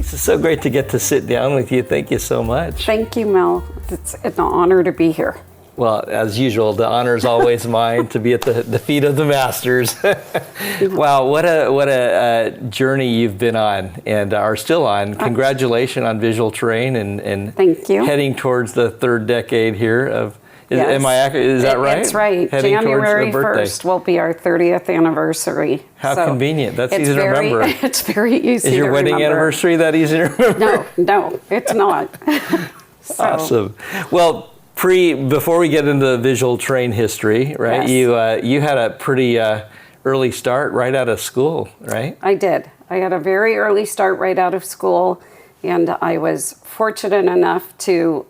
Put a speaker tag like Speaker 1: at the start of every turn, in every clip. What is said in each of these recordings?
Speaker 1: Lisa, so great to get to sit down with you. Thank you so much.
Speaker 2: Thank you, Mel. It's an honor to be here.
Speaker 1: Well, as usual, the honor is always mine to be at the feet of the masters. Wow, what a journey you've been on and are still on. Congratulations on Visual Terrain and
Speaker 2: Thank you.
Speaker 1: Heading towards the third decade here of.
Speaker 2: Yes.
Speaker 1: Am I accurate? Is that right?
Speaker 2: That's right.
Speaker 1: Heading
Speaker 2: January
Speaker 1: towards the
Speaker 2: 1st will be our 30th anniversary.
Speaker 1: How convenient. That's easy to remember.
Speaker 2: It's very easy to remember.
Speaker 1: Is your wedding anniversary that easy to remember?
Speaker 2: No, it's not.
Speaker 1: Awesome. Well, before we get into the Visual Terrain history, right?
Speaker 2: Yes.
Speaker 1: You had a pretty early start right out of school, right?
Speaker 2: I did. I had a very early start right out of school, and I was fortunate enough to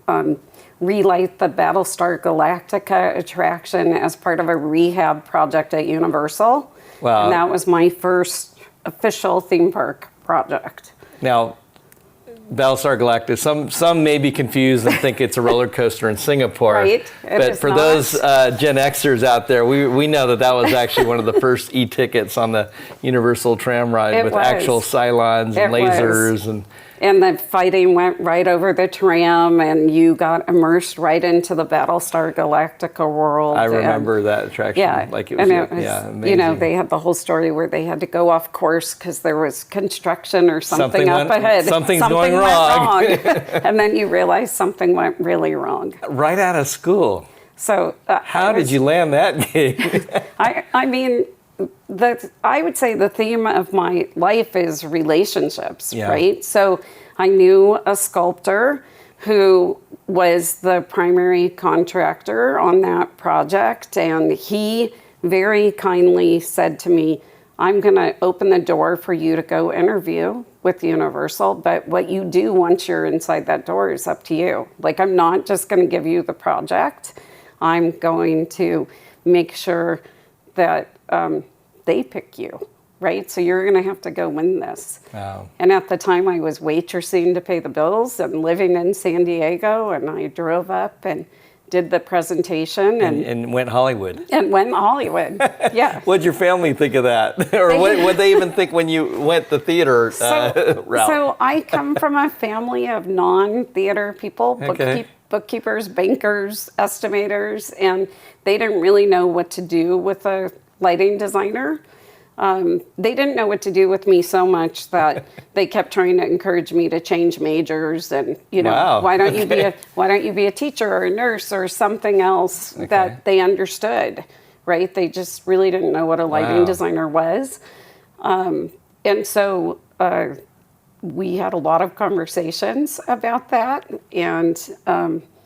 Speaker 2: relight the Battlestar Galactica attraction as part of a rehab project at Universal.
Speaker 1: Wow.
Speaker 2: And that was my first official theme park project.
Speaker 1: Now, Battlestar Galactica, some may be confused and think it's a roller coaster in Singapore.
Speaker 2: Right.
Speaker 1: But for those Gen Xers out there, we know that was actually one of the first e-tickets on the Universal tram ride with actual Cylons and lasers.
Speaker 2: And the fighting went right over the tram, and you got immersed right into the Battlestar Galactica world.
Speaker 1: I remember that attraction.
Speaker 2: Yeah,
Speaker 1: like it was amazing.
Speaker 2: You know, they had the whole story where they had to go off course because there was construction or something up ahead.
Speaker 1: Something
Speaker 2: went
Speaker 1: going wrong.
Speaker 2: And then you realize something went really wrong.
Speaker 1: Right out of school.
Speaker 2: So
Speaker 1: how did you land that gig?
Speaker 2: I mean, I would say the theme of my life is relationships, right? So I knew a sculptor who was the primary contractor on that project, and he very kindly said to me, I'm going to open the door for you to go interview with Universal, but what you do once you're inside that door is up to you. Like, I'm not just going to give you the project. I'm going to make sure that they pick you, right? So you're going to have to go win this.
Speaker 1: Wow.
Speaker 2: And at the time, I was waitressing to pay the bills and living in San Diego, and I drove up and did the presentation
Speaker 1: and went Hollywood.
Speaker 2: And went Hollywood, yeah.
Speaker 1: What'd your family think of that? Or what they even think when you went the theater route?
Speaker 2: So I come from a family of non-theater people,
Speaker 1: Okay.
Speaker 2: bookkeepers, bankers, estimators, and they didn't really know what to do with a lighting designer. They didn't know what to do with me so much that they kept trying to encourage me to change majors and,
Speaker 1: Wow.
Speaker 2: why don't you be a teacher or a nurse or something else that they understood, right? They just really didn't know what a lighting designer was. And so we had a lot of conversations about that, and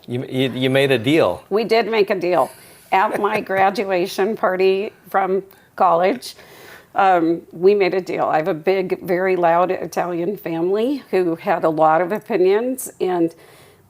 Speaker 1: you made a deal.
Speaker 2: we did make a deal. At my graduation party from college, we made a deal. I have a big, very loud Italian family who had a lot of opinions, and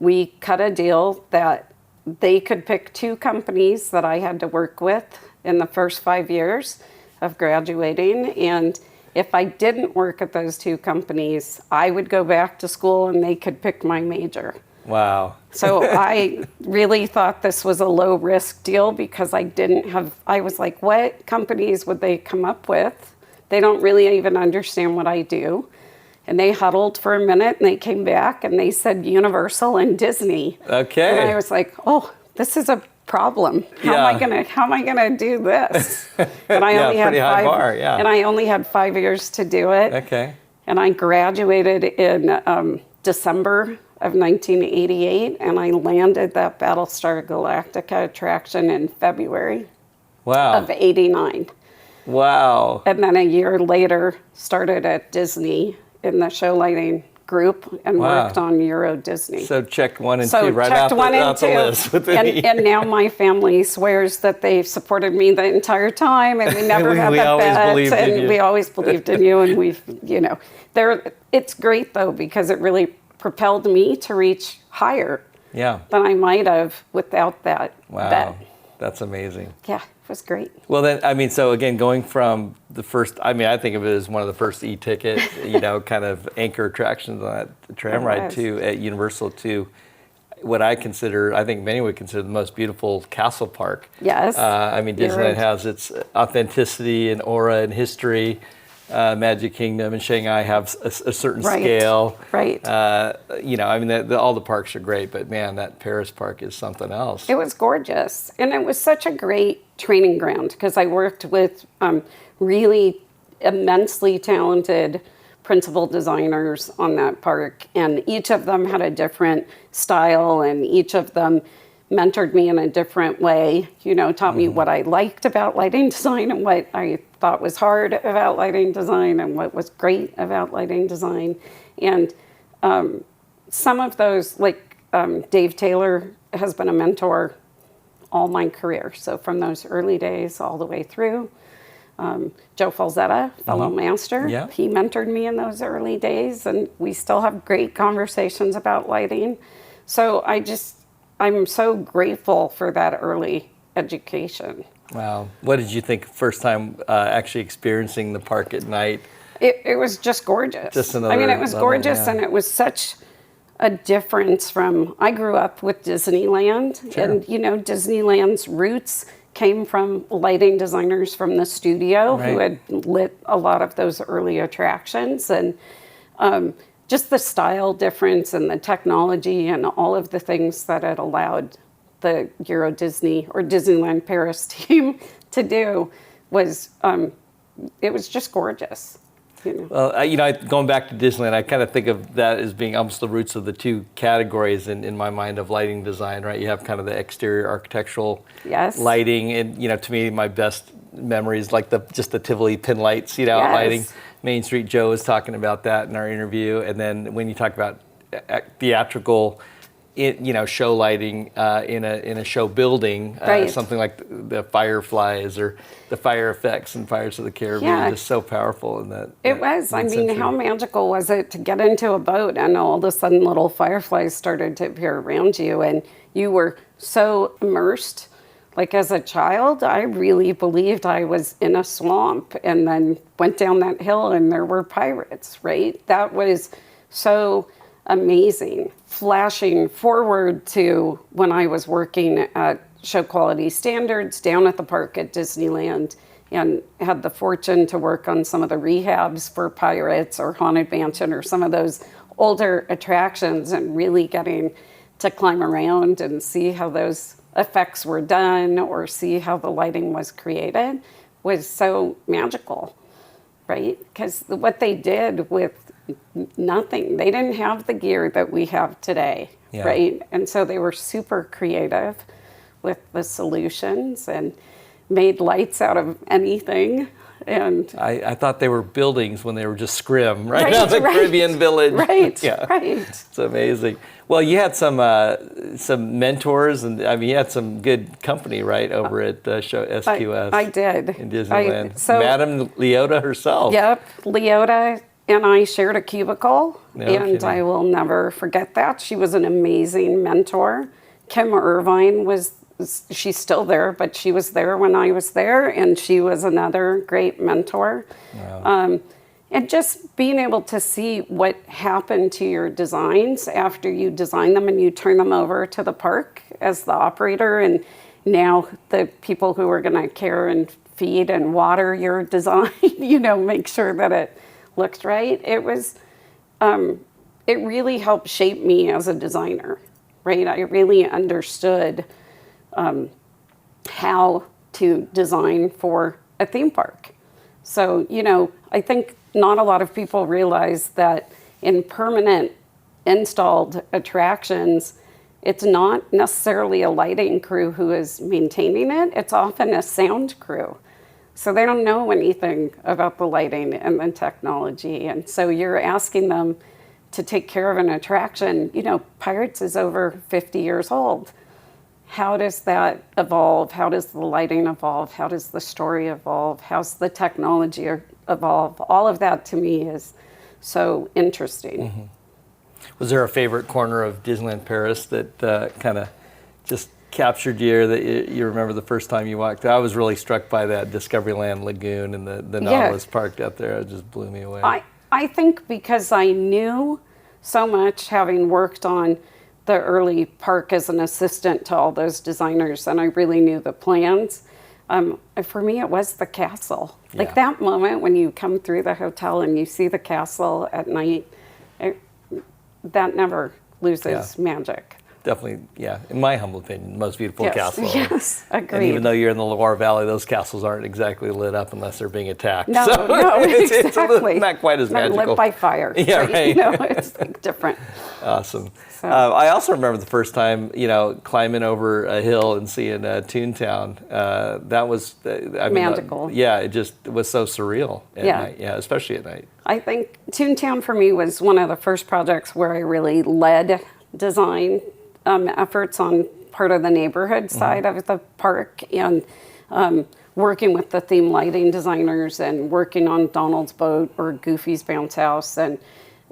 Speaker 2: we cut a deal that they could pick 2 companies that I had to work with in the first 5 years of graduating, and if I didn't work at those 2 companies, I would go back to school and they could pick my major.
Speaker 1: Wow.
Speaker 2: So I really thought this was a low risk deal because I was like, what companies would they come up with? They don't really even understand what I do. And they huddled for a minute and they came back and they said Universal and Disney.
Speaker 1: Okay.
Speaker 2: And I was like, oh, this is a problem. How am I gonna do this? And I only had
Speaker 1: high bar,
Speaker 2: and I only had 5 years to do it.
Speaker 1: Okay.
Speaker 2: And I graduated in December of 1988, and I landed that Battlestar Galactica attraction in February of 89.
Speaker 1: Wow.
Speaker 2: And then a year later, started at Disney in the show lighting group and worked on Euro Disney.
Speaker 1: So checked 1 and 2 right out the list.
Speaker 2: And now my family swears that they supported me the entire time, and we never had that bet, and we always believed in you, and we've, it's great though, because it really propelled me to reach higher than I might have without that bet.
Speaker 1: That's amazing.
Speaker 2: Yeah, it was great.
Speaker 1: Well then, so again, going from the first, I think of it as one of the first e-ticket, kind of anchor attractions on that tram ride at Universal to what I think many would consider the most beautiful castle park.
Speaker 2: Yes.
Speaker 1: Disneyland has its authenticity and aura and history. Magic Kingdom and Shanghai have a certain
Speaker 2: Right.
Speaker 1: scale.
Speaker 2: Right.
Speaker 1: I mean, all the parks are great, but man, that Paris park is something else.
Speaker 2: It was gorgeous. And it was such a great training ground because I worked with really immensely talented principal designers on that park. And each of them had a different style, and each of them mentored me in a different way, taught me what I liked about lighting design and what I thought was hard about lighting design and what was great about lighting design. And some of those, like Dave Taylor has been a mentor all my career. So from those early days all the way through. Joe Falzetta, fellow master, he mentored me in those early days, and we still have great conversations about lighting. So I'm so grateful for that early education.
Speaker 1: Wow. What did you think first time actually experiencing the park at night?
Speaker 2: It was just gorgeous.
Speaker 1: Just another
Speaker 2: it was
Speaker 1: level,
Speaker 2: gorgeous,
Speaker 1: yeah.
Speaker 2: and it was such a difference from, I grew up with Disneyland,
Speaker 1: Sure.
Speaker 2: and Disneyland's roots came from lighting designers from the studio who had lit a lot of those early attractions, and just the style difference and the technology and all of the things that it allowed the Euro Disney or Disneyland Paris team to do was, it was just gorgeous.
Speaker 1: Well, going back to Disneyland, I kind of think of that as being almost the roots of the two categories in my mind of lighting design, right? You have kind of the exterior architectural lighting, and to me, my best memories like just the Tivoli pin lights, lighting. Main Street Joe was talking about that in our interview, and then when you talk about theatrical, show lighting in a show building, something like the Fireflies or the fire effects in Pirates of the Caribbean, just so powerful in that.
Speaker 2: It was. I mean, how magical was it to get into a boat and all of a sudden little fireflies started to appear around you, and you were so immersed. Like as a child, I really believed I was in a swamp, and then went down that hill and there were pirates, right? That was so amazing. Flashing forward to when I was working at Show Quality Standards down at the park at Disneyland, and had the fortune to work on some of the rehabs for Pirates or Haunted Mansion or some of those older attractions, and really getting to climb around and see how those effects were done or see how the lighting was created was so magical, right? Because what they did with nothing, they didn't have the gear that we have today, right? And so they were super creative with the solutions and made lights out of anything. And
Speaker 1: I thought they were buildings when they were just scrim, right? Out the Caribbean Village.
Speaker 2: Right.
Speaker 1: It's amazing. Well, you had some mentors, and you had some good company, right, over at show SQS.
Speaker 2: I did.
Speaker 1: In Disneyland. Madame Leota herself.
Speaker 2: Yep, Leota and I shared a cubicle,
Speaker 1: No
Speaker 2: and
Speaker 1: kidding.
Speaker 2: I will never forget that. She was an amazing mentor. Kim Irvine she's still there, but she was there when I was there, and she was another great mentor.
Speaker 1: Wow.
Speaker 2: And just being able to see what happened to your designs after you design them and you turn them over to the park as the operator, and now the people who are going to care and feed and water your design, make sure that it looks right. It was, it really helped shape me as a designer, right? I really understood how to design for a theme park. So, I think not a lot of people realize that in permanent installed attractions, it's not necessarily a lighting crew who is maintaining it. It's often a sound crew. So they don't know anything about the lighting and the technology. And so you're asking them to take care of an attraction. Pirates is over 50 years old. How does that evolve? How does the lighting evolve? How does the story evolve? How's the technology evolve? All of that to me is so interesting.
Speaker 1: Mm-hmm. Was there a favorite corner of Disneyland Paris that kind of just captured you, that you remember the first time you walked? I was really struck by that Discoveryland Lagoon and the Nautilus parked out there. It just blew me away.
Speaker 2: I think because I knew so much, having worked on the early park as an assistant to all those designers, and I really knew the plans. For me, it was the castle. Like
Speaker 1: Yeah.
Speaker 2: that moment when you come through the hotel and you see the castle at night, that never loses magic.
Speaker 1: Definitely, yeah. In my humble opinion, the most beautiful
Speaker 2: Yes,
Speaker 1: castle.
Speaker 2: yes, agreed.
Speaker 1: And even though you're in the Loire Valley, those castles aren't exactly lit up unless they're being attacked.
Speaker 2: No,
Speaker 1: So
Speaker 2: no,
Speaker 1: it's
Speaker 2: exactly.
Speaker 1: not quite as
Speaker 2: They're
Speaker 1: magical.
Speaker 2: lit by fire.
Speaker 1: Yeah,
Speaker 2: so,
Speaker 1: right.
Speaker 2: You know, it's like different.
Speaker 1: Awesome.
Speaker 2: So-
Speaker 1: I also remember the first time, climbing over a hill and seeing Toontown. That was,
Speaker 2: Magical.
Speaker 1: It just was so surreal at night. Yeah, especially at night.
Speaker 2: I think Toontown for me was one of the first projects where I really led design efforts on part of the neighborhood side of the park, and working with the theme lighting designers and working on Donald's boat or Goofy's bounce house, and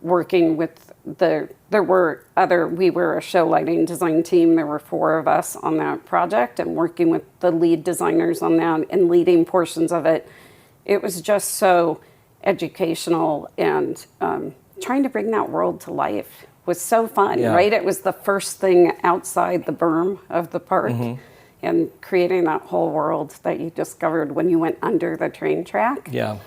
Speaker 2: working with we were a show lighting design team. There were 4 of us on that project, and working with the lead designers on that and leading portions of it. It was just so educational, and trying to bring that world to life was so fun, right? It was the first thing outside the berm of the park, and creating that whole world that you discovered when you went under the train track.
Speaker 1: Yeah.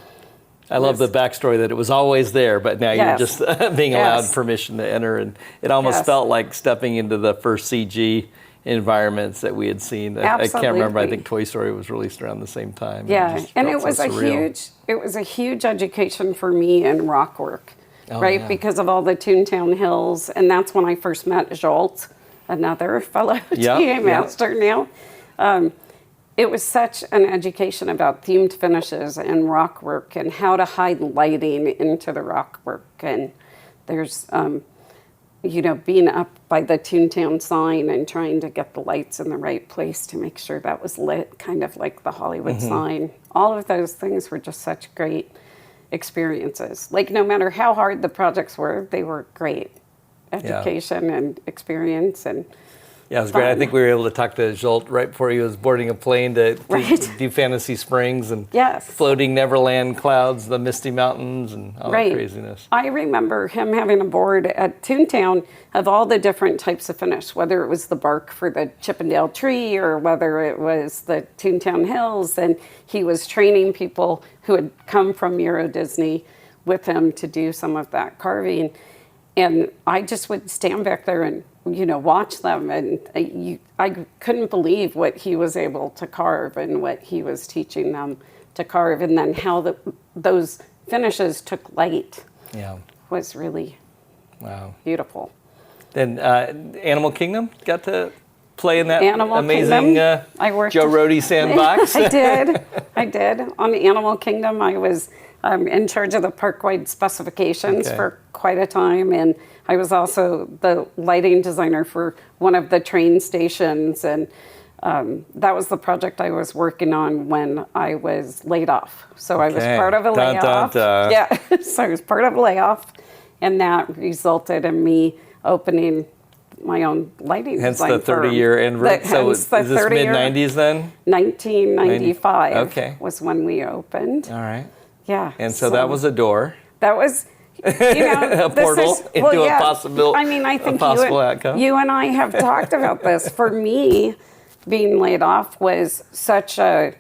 Speaker 1: I love the backstory that it was always there, but now you're just being allowed permission to enter. And it almost felt like stepping into the first CG environments that we had seen. I can't remember. I think Toy Story was released around the same time.
Speaker 2: Yeah, and it was a huge education for me in rock work, right? Yeah. Because of all the Toontown hills, and that's when I first met Jolt, another fellow TA master now. It was such an education about themed finishes and rock work and how to hide lighting into the rock work. And there's, being up by the Toontown sign and trying to get the lights in the right place to make sure that was lit, kind of like the Hollywood sign. All of those things were just such great experiences. Like, no matter how hard the projects were, they were great education and experience. And
Speaker 1: yeah, it was great. I think we were able to talk to Jolt right before he was boarding a plane to do Fantasy Springs and floating Neverland clouds, the Misty Mountains, and all that craziness.
Speaker 2: I remember him having a board at Toontown of all the different types of finish, whether it was the bark for the Chippendale tree or whether it was the Toontown Hills. And he was training people who had come from Euro Disney with him to do some of that carving. And I just would stand back there and watch them, and I couldn't believe what he was able to carve and what he was teaching them to carve, and then how those finishes took light. Was really beautiful.
Speaker 1: Then Animal Kingdom got to play in that amazing Joe Rohde sandbox.
Speaker 2: I did. On Animal Kingdom, I was in charge of the park-wide specifications for quite a time, and I was also the lighting designer for one of the train stations, and that was the project I was working on when I was laid off. So I was part of a layoff. Yeah, so I was part of a layoff, and that resulted in me opening my own lighting design
Speaker 1: Hence the 30-year anniversary. So is this mid-90s then?
Speaker 2: 1995 was when we opened.
Speaker 1: All right.
Speaker 2: Yeah.
Speaker 1: And so that was a door.
Speaker 2: That was,
Speaker 1: a portal into a possible outcome.
Speaker 2: You and I have talked about this. For me, being laid off was such a,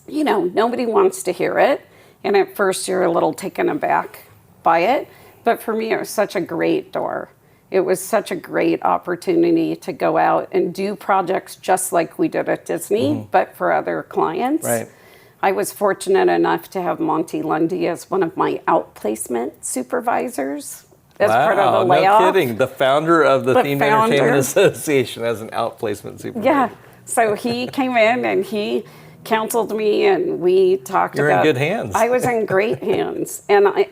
Speaker 2: nobody wants to hear it. And at first you're a little taken aback by it. But for me, it was such a great door. It was such a great opportunity to go out and do projects just like we did at Disney, but for other clients.
Speaker 1: Right.
Speaker 2: I was fortunate enough to have Monty Lundy as one of my outplacement supervisors as part of the layoff.
Speaker 1: No kidding. The founder of the Themed Entertainment Association as an outplacement supervisor.
Speaker 2: Yeah. So he came in and he counseled me, and we talked about...
Speaker 1: You're in good hands.
Speaker 2: I was in great hands,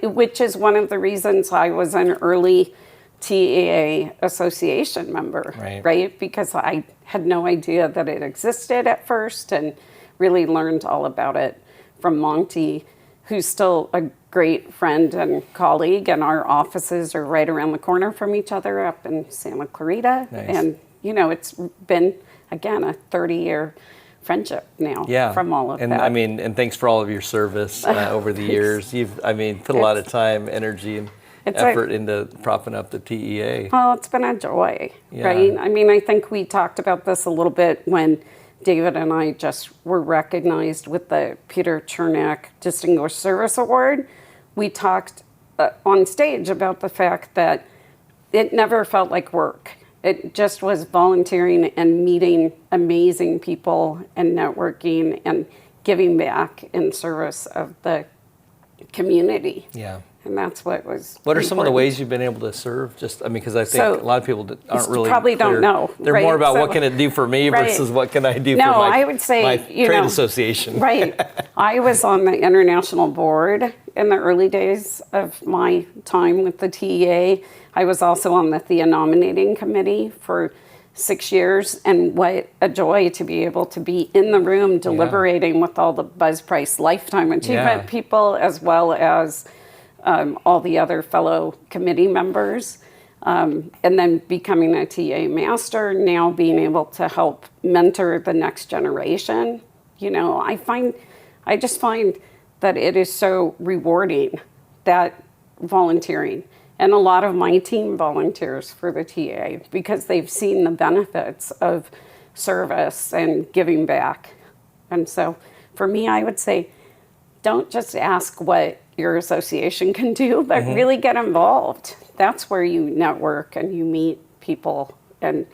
Speaker 2: which is one of the reasons I was an early TEA association member, right? Because I had no idea that it existed at first, and really learned all about it from Monty, who's still a great friend and colleague, and our offices are right around the corner from each other up in Santa Clarita.
Speaker 1: Nice.
Speaker 2: And, it's been, again, a 30-year friendship now from all of that.
Speaker 1: And thanks for all of your service over the years. You've, put a lot of time, energy, and effort into propping up the TEA.
Speaker 2: Well, it's been a joy, right? I think we talked about this a little bit when David and I just were recognized with the Peter Chernak Distinguished Service Award. We talked on stage about the fact that it never felt like work. It just was volunteering and meeting amazing people and networking and giving back in service of the community.
Speaker 1: Yeah.
Speaker 2: And that's what was
Speaker 1: What are
Speaker 2: important.
Speaker 1: some of the ways you've been able to serve? Just, I mean, because I think a lot of people aren't really
Speaker 2: probably
Speaker 1: clear.
Speaker 2: don't know.
Speaker 1: They're more about what can it do for me versus what can I do for
Speaker 2: I would say,
Speaker 1: my trade association.
Speaker 2: Right. I was on the international board in the early days of my time with the TEA. I was also on the THEA nominating committee for 6 years, and what a joy to be able to be in the room deliberating with all the Buzz Price Lifetime Achievement people, as well as all the other fellow committee members, and then becoming a TA master, now being able to help mentor the next generation. You know, I just find that it is so rewarding, that volunteering. And a lot of my team volunteers for the TA because they've seen the benefits of service and giving back. And so for me, I would say, don't just ask what your association can do, but really get involved. That's where you network and you meet people and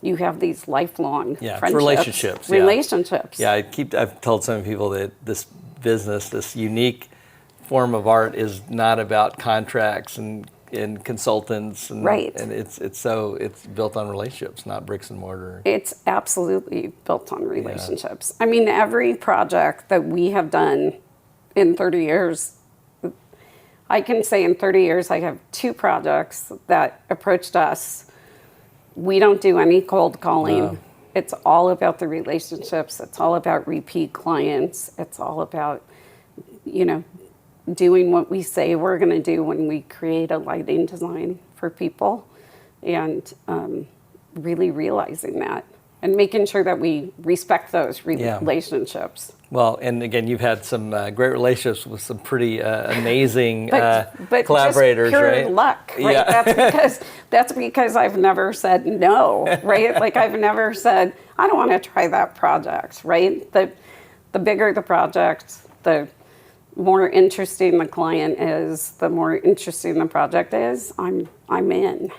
Speaker 2: you have these lifelong friendships.
Speaker 1: Relationships.
Speaker 2: Relationships.
Speaker 1: Yeah, I've told some people that this business, this unique form of art is not about contracts and consultants, and it's built on relationships, not bricks and mortar.
Speaker 2: It's absolutely built on relationships. I mean, every project that we have done in 30 years, I can say in 30 years I have 2 projects that approached us. We don't do any cold calling. No. It's all about the relationships. It's all about repeat clients. It's all about, doing what we say we're going to do when we create a lighting design for people, and really realizing that and making sure that we respect those relationships.
Speaker 1: Well, and again, you've had some great relationships with some pretty amazing
Speaker 2: but
Speaker 1: collaborators,
Speaker 2: just pure
Speaker 1: right?
Speaker 2: luck, right? Yeah. That's because I've never said no, right? Like I've never said I don't want to try that project, right? The bigger the project, the more interesting the client is, the more interesting the project is, I'm in.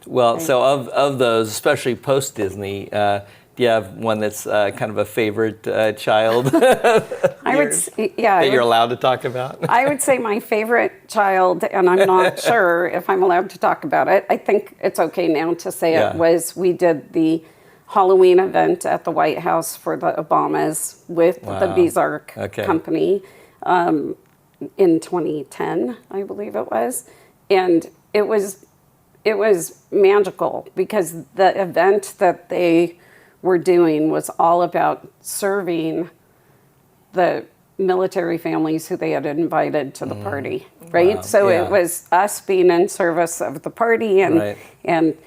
Speaker 1: Well, so of those, especially post-Disney, do you have one that's kind of a favorite child that you're allowed to talk about?
Speaker 2: I would say my favorite child, and I'm not sure if I'm allowed to talk about it. I think it's okay now to say it, was we did the Halloween event at the White House for the Obamas with the Bezark company. In 2010, I believe it was, and it was magical because the event that they were doing was all about serving the military families who they had invited to the party, right? Wow. So it was us being in service of the party and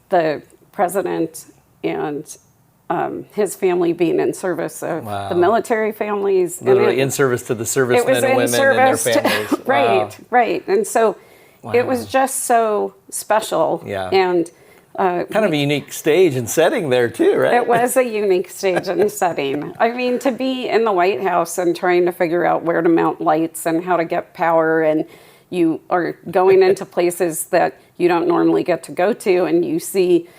Speaker 2: the president and his family being in service of the military families.
Speaker 1: Literally in service to the servicemen and women and their families.
Speaker 2: Right. And so it was just so special.
Speaker 1: Yeah.
Speaker 2: And
Speaker 1: kind of a unique stage and setting there too, right?
Speaker 2: It was a unique stage and setting. I mean, to be in the White House and trying to figure out where to mount lights and how to get power, and you are going into places that you don't normally get to go to, and you see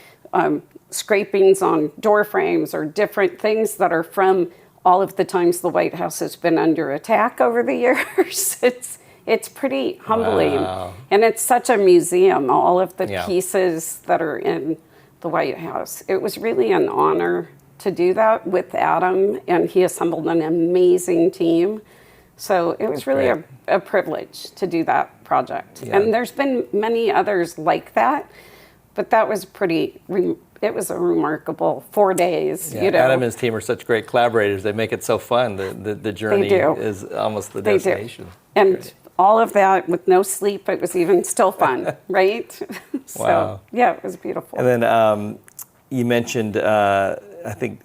Speaker 2: scrapings on door frames or different things that are from all of the times the White House has been under attack over the years. It's pretty humbling. Wow. And it's such a museum, all of the pieces that are in the White House. It was really an honor to do that with Adam, and he assembled an amazing team. So it was really a privilege to do that project. Yeah. And there's been many others like that, but that was it was a remarkable 4 days.
Speaker 1: Yeah, Adam and his team are such great collaborators. They make it so fun. The journey is almost the destination.
Speaker 2: And all of that with no sleep, it was even still fun, right? So, it was beautiful.
Speaker 1: And then you mentioned, I think,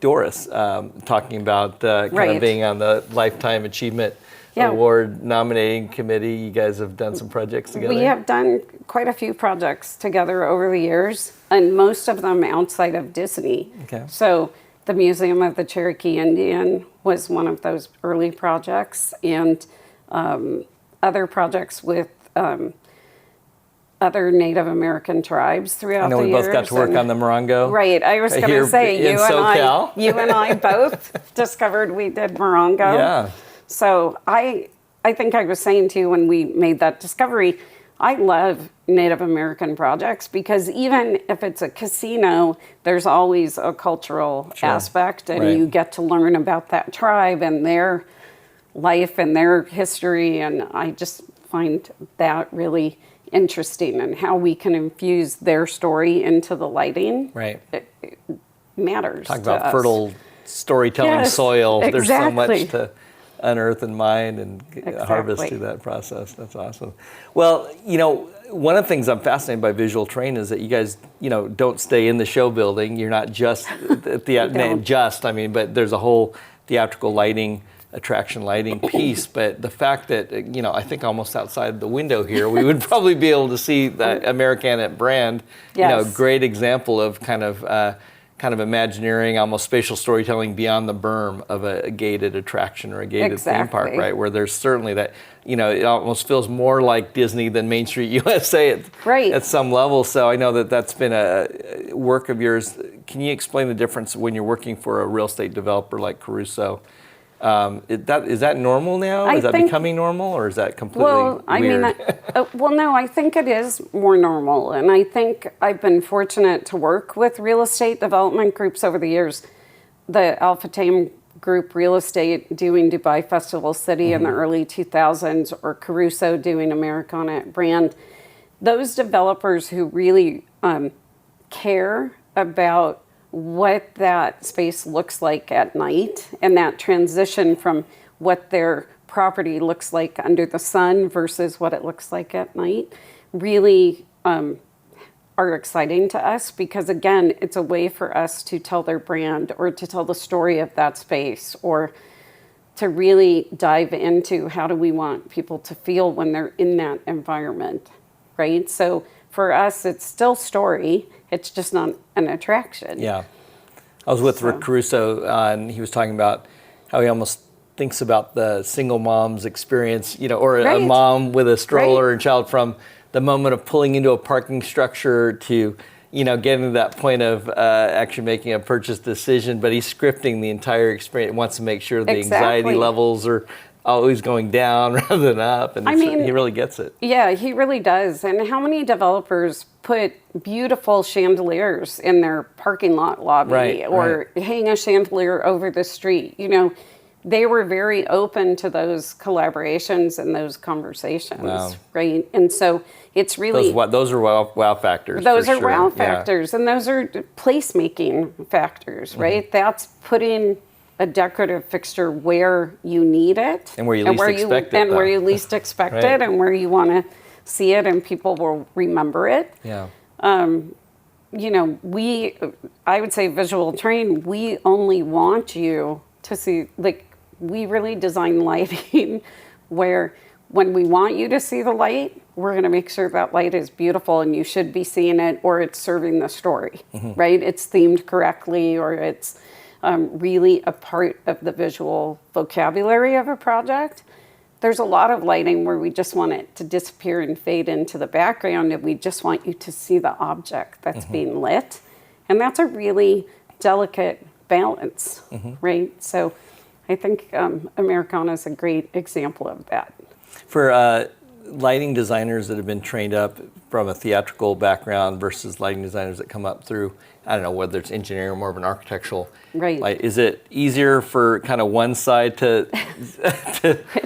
Speaker 1: Doris, talking about kind of being on the Lifetime Achievement Award nominating committee. You guys have done some projects together?
Speaker 2: We have done quite a few projects together over the years, and most of them outside of Disney. Okay. So the Museum of the Cherokee Indian was one of those early projects, and other projects with other Native American tribes throughout the years.
Speaker 1: I know we both got to work on the Morongo.
Speaker 2: Right. I was going to say, you and I both discovered we did Morongo.
Speaker 1: Yeah.
Speaker 2: So I think I was saying to you when we made that discovery, I love Native American projects because even if it's a casino, there's always a cultural aspect, and you get to learn about that tribe and their life and their history. And I just find that really interesting, and how we can infuse their story into the lighting.
Speaker 1: Right.
Speaker 2: It matters.
Speaker 1: Talk about fertile storytelling soil. Exactly. There's so much to unearth and mine and harvest through that process. That's awesome. Well, one of the things I'm fascinated by visual train is that you guys, don't stay in the show building. You're not just but there's a whole theatrical lighting, attraction lighting piece. But the fact that, I think almost outside the window here, we would probably be able to see the Americana brand, great example of kind of Imagineering, almost spatial storytelling beyond the berm of a gated attraction or a gated theme park, right? Where there's certainly that, it almost feels more like Disney than Main Street USA at some level. So I know that that's been a work of yours. Can you explain the difference when you're working for a real estate developer like Caruso? Is that normal now? Is that becoming normal, or is that completely weird?
Speaker 2: No, I think it is more normal. And I think I've been fortunate to work with real estate development groups over the years. The Alpha Tame Group Real Estate doing Dubai Festival City in the early 2000s, or Caruso doing Americana brand. Those developers who really care about what that space looks like at night, and that transition from what their property looks like under the sun versus what it looks like at night, really are exciting to us, because again, it's a way for us to tell their brand or to tell the story of that space, or to really dive into how do we want people to feel when they're in that environment, right? So for us, it's still story. It's just not an attraction.
Speaker 1: Yeah. I was with Rick Caruso, and he was talking about how he almost thinks about the single mom's experience, or a mom with a stroller and child, from the moment of pulling into a parking structure to, getting to that point of actually making a purchase decision. But he's scripting the entire experience, wants to make sure the anxiety levels are always going down rather than up, and he really gets it.
Speaker 2: Yeah, he really does. And how many developers put beautiful chandeliers in their parking lot lobby, or hang a chandelier over the street? They were very open to those collaborations and those conversations, right? And so it's really...
Speaker 1: Those are wow factors.
Speaker 2: Those are wow factors, and those are placemaking factors, right? That's putting a decorative fixture where you need it,
Speaker 1: and where you least expect it,
Speaker 2: where you least expect it, and where you want to see it, and people will remember it.
Speaker 1: Yeah.
Speaker 2: I would say Visual Train, we only want you to see, we really design lighting where when we want you to see the light, we're going to make sure that light is beautiful and you should be seeing it, or it's serving the story, right? It's themed correctly, or it's really a part of the visual vocabulary of a project. There's a lot of lighting where we just want it to disappear and fade into the background, and we just want you to see the object that's being lit. And that's a really delicate balance, right? So I think Americana is a great example of that.
Speaker 1: For lighting designers that have been trained up from a theatrical background versus lighting designers that come up through, I don't know, whether it's engineering or more of an architectural light, is it easier for kind of one side to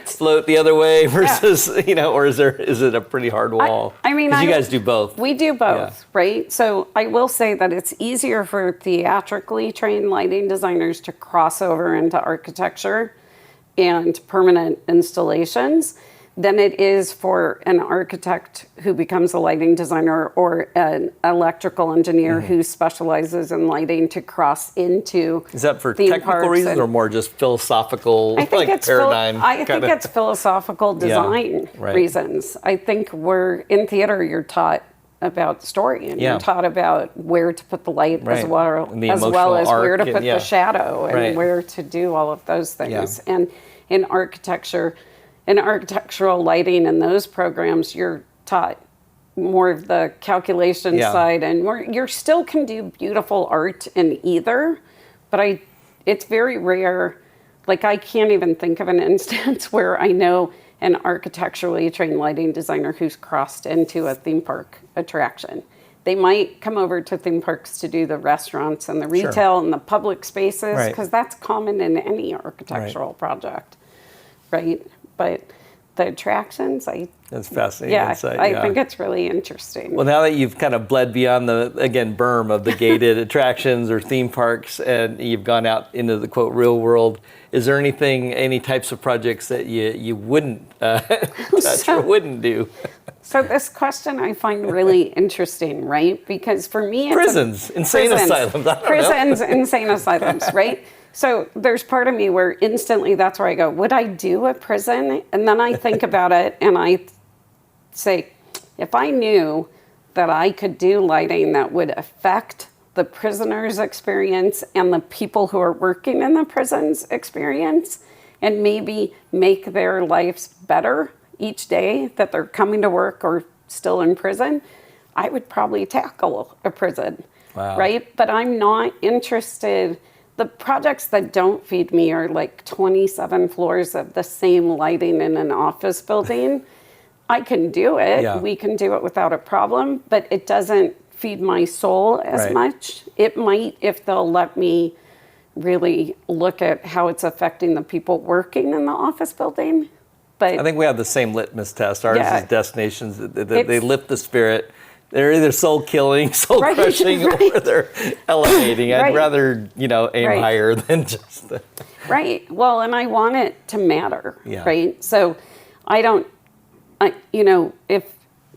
Speaker 1: float the other way versus, or is it a pretty hard wall? Because you guys do both.
Speaker 2: We do both, right? So I will say that it's easier for theatrically trained lighting designers to cross over into architecture and permanent installations than it is for an architect who becomes a lighting designer or an electrical engineer who specializes in lighting to cross into.
Speaker 1: Is that for technical reasons or more just philosophical paradigm?
Speaker 2: I think it's philosophical design reasons. I think in theater you're taught about story, and you're taught about where to put the light
Speaker 1: Right.
Speaker 2: as well
Speaker 1: And the
Speaker 2: as
Speaker 1: emotional
Speaker 2: where to
Speaker 1: arc
Speaker 2: put the shadow and
Speaker 1: Right.
Speaker 2: where to do all of those things.
Speaker 1: Yeah.
Speaker 2: And in architecture, in architectural lighting and those programs, you're taught more of the calculation side, and you still can do beautiful art in either, but it's very rare. Like, I can't even think of an instance where I know an architecturally trained lighting designer who's crossed into a theme park attraction. They might come over to theme parks to do the restaurants and the retail and the public spaces, because that's common in any architectural project, right? But the attractions,
Speaker 1: that's fascinating insight.
Speaker 2: I think it's really interesting.
Speaker 1: Well, now that you've kind of bled beyond the, again, berm of the gated attractions or theme parks, and you've gone out into the, quote, real world, is there any types of projects that you wouldn't touch or wouldn't do?
Speaker 2: So this question I find really interesting, right? Because for me,
Speaker 1: it's insane asylums.
Speaker 2: Prisons, insane asylums, right? So there's part of me where instantly that's where I go, would I do a prison? And then I think about it and I say, if I knew that I could do lighting that would affect the prisoner's experience and the people who are working in the prison's experience, and maybe make their lives better each day that they're coming to work or still in prison, I would probably tackle a prison, right? But I'm not interested. The projects that don't feed me are like 27 floors of the same lighting in an office building. I can do it. Yeah. We can do it without a problem, but it doesn't feed my soul as much. It might if they'll let me really look at how it's affecting the people working in the office building. But
Speaker 1: I think we have the same litmus test. Ours is destinations. They lift the spirit. They're either soul killing, soul crushing, or they're elevating. I'd rather, aim higher than just the...
Speaker 2: Right. Well, and I want it to matter, right? So if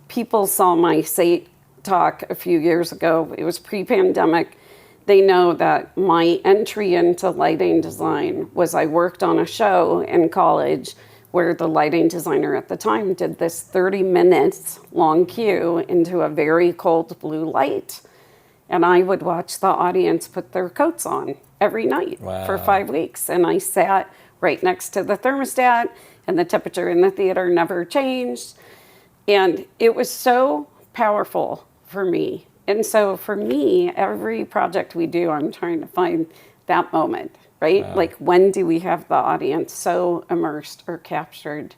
Speaker 2: people saw my SATE talk a few years ago, it was pre-pandemic, they know that my entry into lighting design was I worked on a show in college where the lighting designer at the time did this 30 minutes long cue into a very cold blue light. And I would watch the audience put their coats on every night for 5 weeks. And I sat right next to the thermostat, and the temperature in the theater never changed. And it was so powerful for me. And so for me, every project we do, I'm trying to find that moment. Right? Wow. Like, when do we have the audience so immersed or captured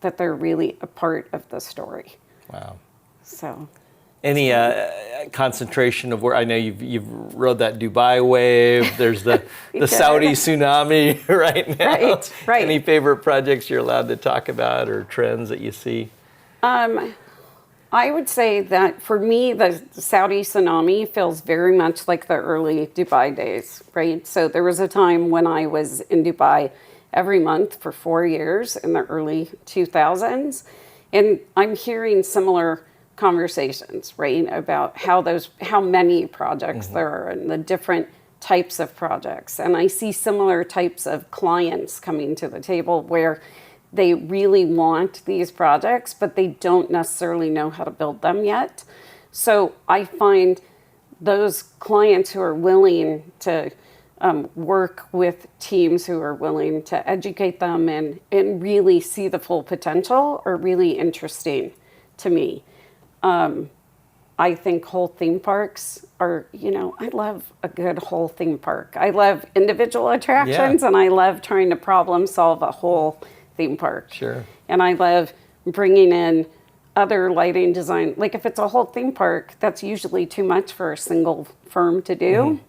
Speaker 2: that they're really a part of the story?
Speaker 1: Wow.
Speaker 2: So,
Speaker 1: any concentration of where I know you've rode that Dubai wave. There's the Saudi tsunami right now. Right. Any favorite projects you're allowed to talk about or trends that you see?
Speaker 2: I would say that for me, the Saudi tsunami feels very much like the early Dubai days, right? So there was a time when I was in Dubai every month for 4 years in the early 2000s. And I'm hearing similar conversations, right? About how many projects there are and the different types of projects. And I see similar types of clients coming to the table where they really want these projects, but they don't necessarily know how to build them yet. So I find those clients who are willing to work with teams who are willing to educate them and really see the full potential are really interesting to me. I think whole theme parks are, I love a good whole theme park. I love individual attractions and I love trying to problem solve a whole theme park.
Speaker 1: Sure.
Speaker 2: And I love bringing in other lighting design. Like, if it's a whole theme park, that's usually too much for a single firm to do.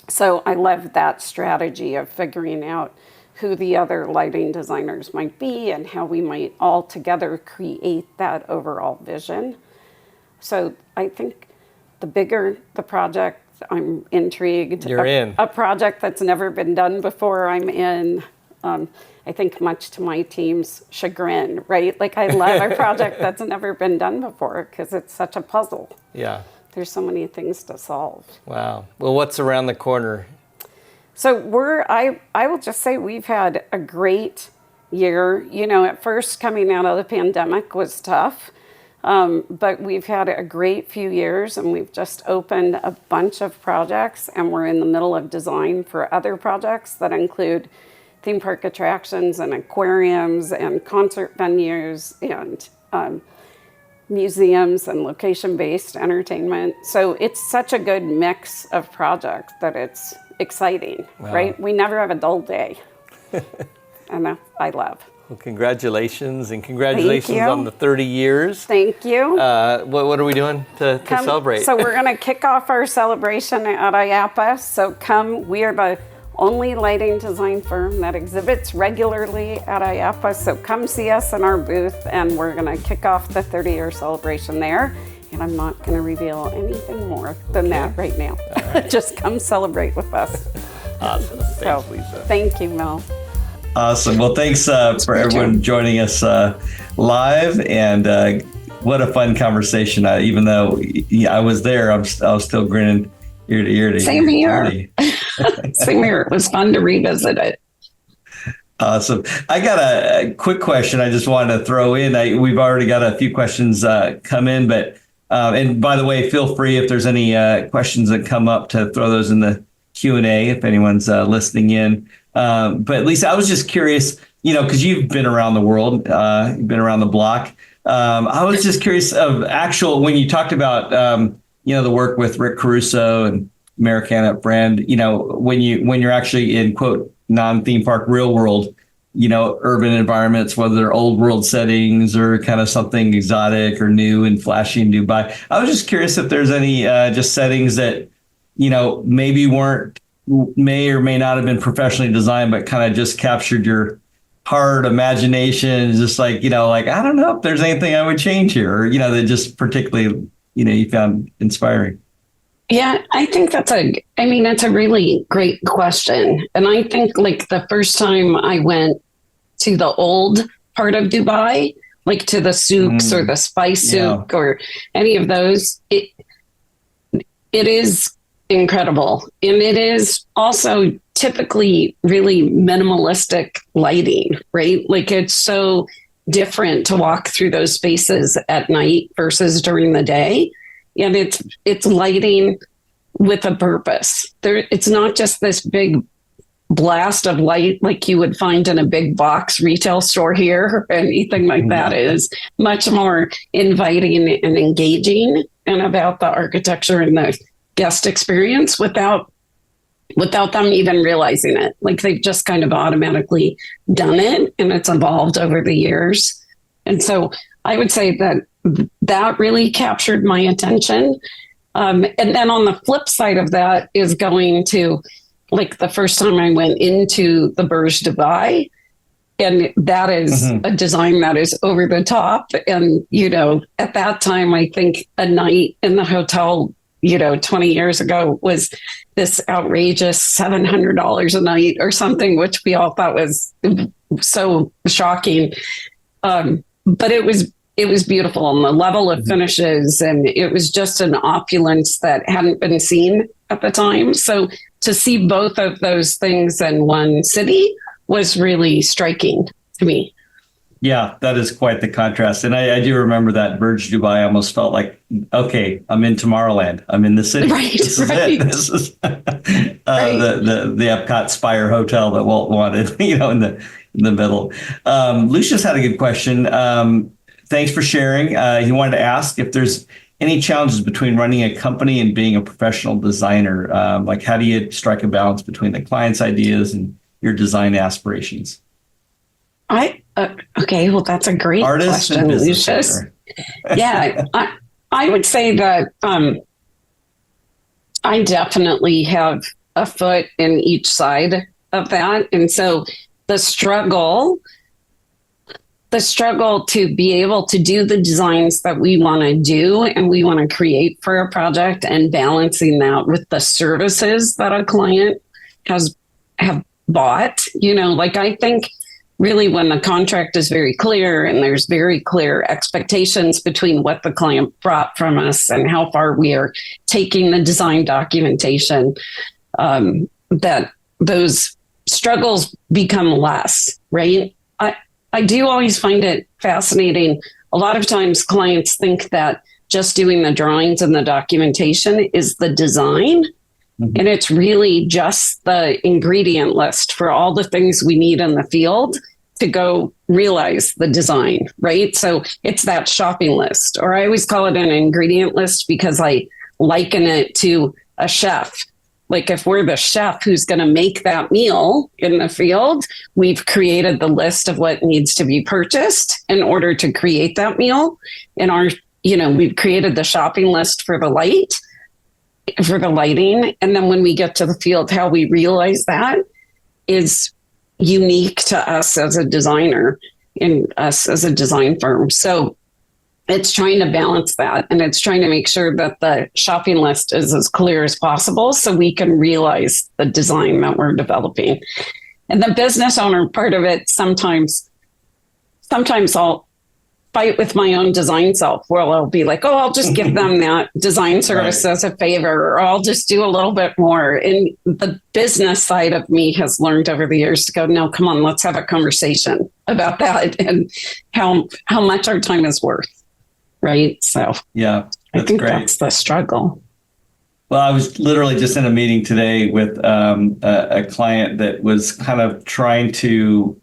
Speaker 2: So I love that strategy of figuring out who the other lighting designers might be and how we might all together create that overall vision. So I think the bigger the project, I'm intrigued.
Speaker 1: You're in.
Speaker 2: A project that's never been done before, I'm in. I think much to my team's chagrin, right? Like, I love a project that's never been done before because it's such a puzzle.
Speaker 1: Yeah.
Speaker 2: There's so many things to solve.
Speaker 1: Wow. Well, what's around the corner?
Speaker 2: So I will just say we've had a great year. At first coming out of the pandemic was tough. But we've had a great few years, and we've just opened a bunch of projects, and we're in the middle of design for other projects that include theme park attractions and aquariums and concert venues and museums and location-based entertainment. So it's such a good mix of projects that it's exciting, right? We never have a dull day. And I love.
Speaker 1: Well, congratulations, and congratulations on the 30 years.
Speaker 2: Thank you.
Speaker 1: What are we doing to celebrate?
Speaker 2: So we're going to kick off our celebration at IAPA. So we are the only lighting design firm that exhibits regularly at IAPA. So come see us in our booth, and we're going to kick off the 30-year celebration there. And I'm not going to reveal anything more than that right now. Right. Just come celebrate with us.
Speaker 1: Awesome. Thanks, Lisa.
Speaker 2: Thank you, Mel.
Speaker 3: Awesome. Well, thanks for everyone joining us live, and what a fun conversation. Even though I was there, I was still grinning ear to ear.
Speaker 2: Same here. Same here. It was fun to revisit it.
Speaker 3: Awesome. I got a quick question I just wanted to throw in. We've already got a few questions come in, but and by the way, feel free if there's any questions that come up to throw those in the Q&A if anyone's listening in. But Lisa, I was just curious, because you've been around the world, you've been around the block. I was just curious of when you talked about, the work with Rick Caruso and Americana brand, when you're actually in quote, non-theme park real world, urban environments, whether they're old world settings or kind of something exotic or new and flashy in Dubai. I was just curious if there's any just settings that, maybe may or may not have been professionally designed, but kind of just captured your heart, imagination, just like, I don't know if there's anything I would change here, or, that just particularly, you found inspiring.
Speaker 2: Yeah, I think that's a really great question. And I think like the first time I went to the old part of Dubai, like to the souks or the spice souk or any of those, it is incredible. And it is also typically really minimalistic lighting, right? Like it's so different to walk through those spaces at night versus during the day. And it's lighting with a purpose. It's not just this big blast of light like you would find in a big box retail store here or anything like that. It is much more inviting and engaging and about the architecture and the guest experience without them even realizing it. Like they've just kind of automatically done it, and it's evolved over the years. And so I would say that really captured my attention. And then on the flip side of that is going to, like the first time I went into the Burj Dubai, and that is a design that is over the top. And, at that time, I think a night in the hotel, 20 years ago was this outrageous $700 a night or something, which we all thought was so shocking. But it was beautiful, and the level of finishes, and it was just an opulence that hadn't been seen at the time. So to see both of those things in one city was really striking to me.
Speaker 3: Yeah, that is quite the contrast. And I do remember that Burj Dubai almost felt like, okay, I'm in Tomorrowland. I'm in the city.
Speaker 2: Right,
Speaker 3: this is it. This is the Epcot Spire Hotel that Walt wanted, in the middle. Lucius had a good question. Thanks for sharing. He wanted to ask if there's any challenges between running a company and being a professional designer. Like how do you strike a balance between the client's ideas and your design aspirations?
Speaker 2: Okay, well, that's a great question, Lucius. Yeah, I would say that I definitely have a foot in each side of that. And so the struggle to be able to do the designs that we want to do and we want to create for a project, and balancing that with the services that a client have bought, like I think really when the contract is very clear and there's very clear expectations between what the client brought from us and how far we are taking the design documentation, that those struggles become less, right? I do always find it fascinating a lot of times clients think that just doing the drawings and the documentation is the design. And it's really just the ingredient list for all the things we need in the field to go realize the design, right? So it's that shopping list, or I always call it an ingredient list because I liken it to a chef. Like if we're the chef who's going to make that meal in the field, we've created the list of what needs to be purchased in order to create that meal. And we've created the shopping list for the lighting. And then when we get to the field, how we realize that is unique to us as a designer and us as a design firm. So it's trying to balance that, and it's trying to make sure that the shopping list is as clear as possible so we can realize the design that we're developing. And the business owner part of it, sometimes I'll fight with my own design self, where I'll be like, oh, I'll just give them that design service as a favor, or I'll just do a little bit more. And the business side of me has learned over the years to go, no, come on, let's have a conversation about that and how much our time is worth. Right. So
Speaker 3: yeah,
Speaker 2: I think that's the struggle.
Speaker 3: Well, I was literally just in a meeting today with a client that was kind of trying to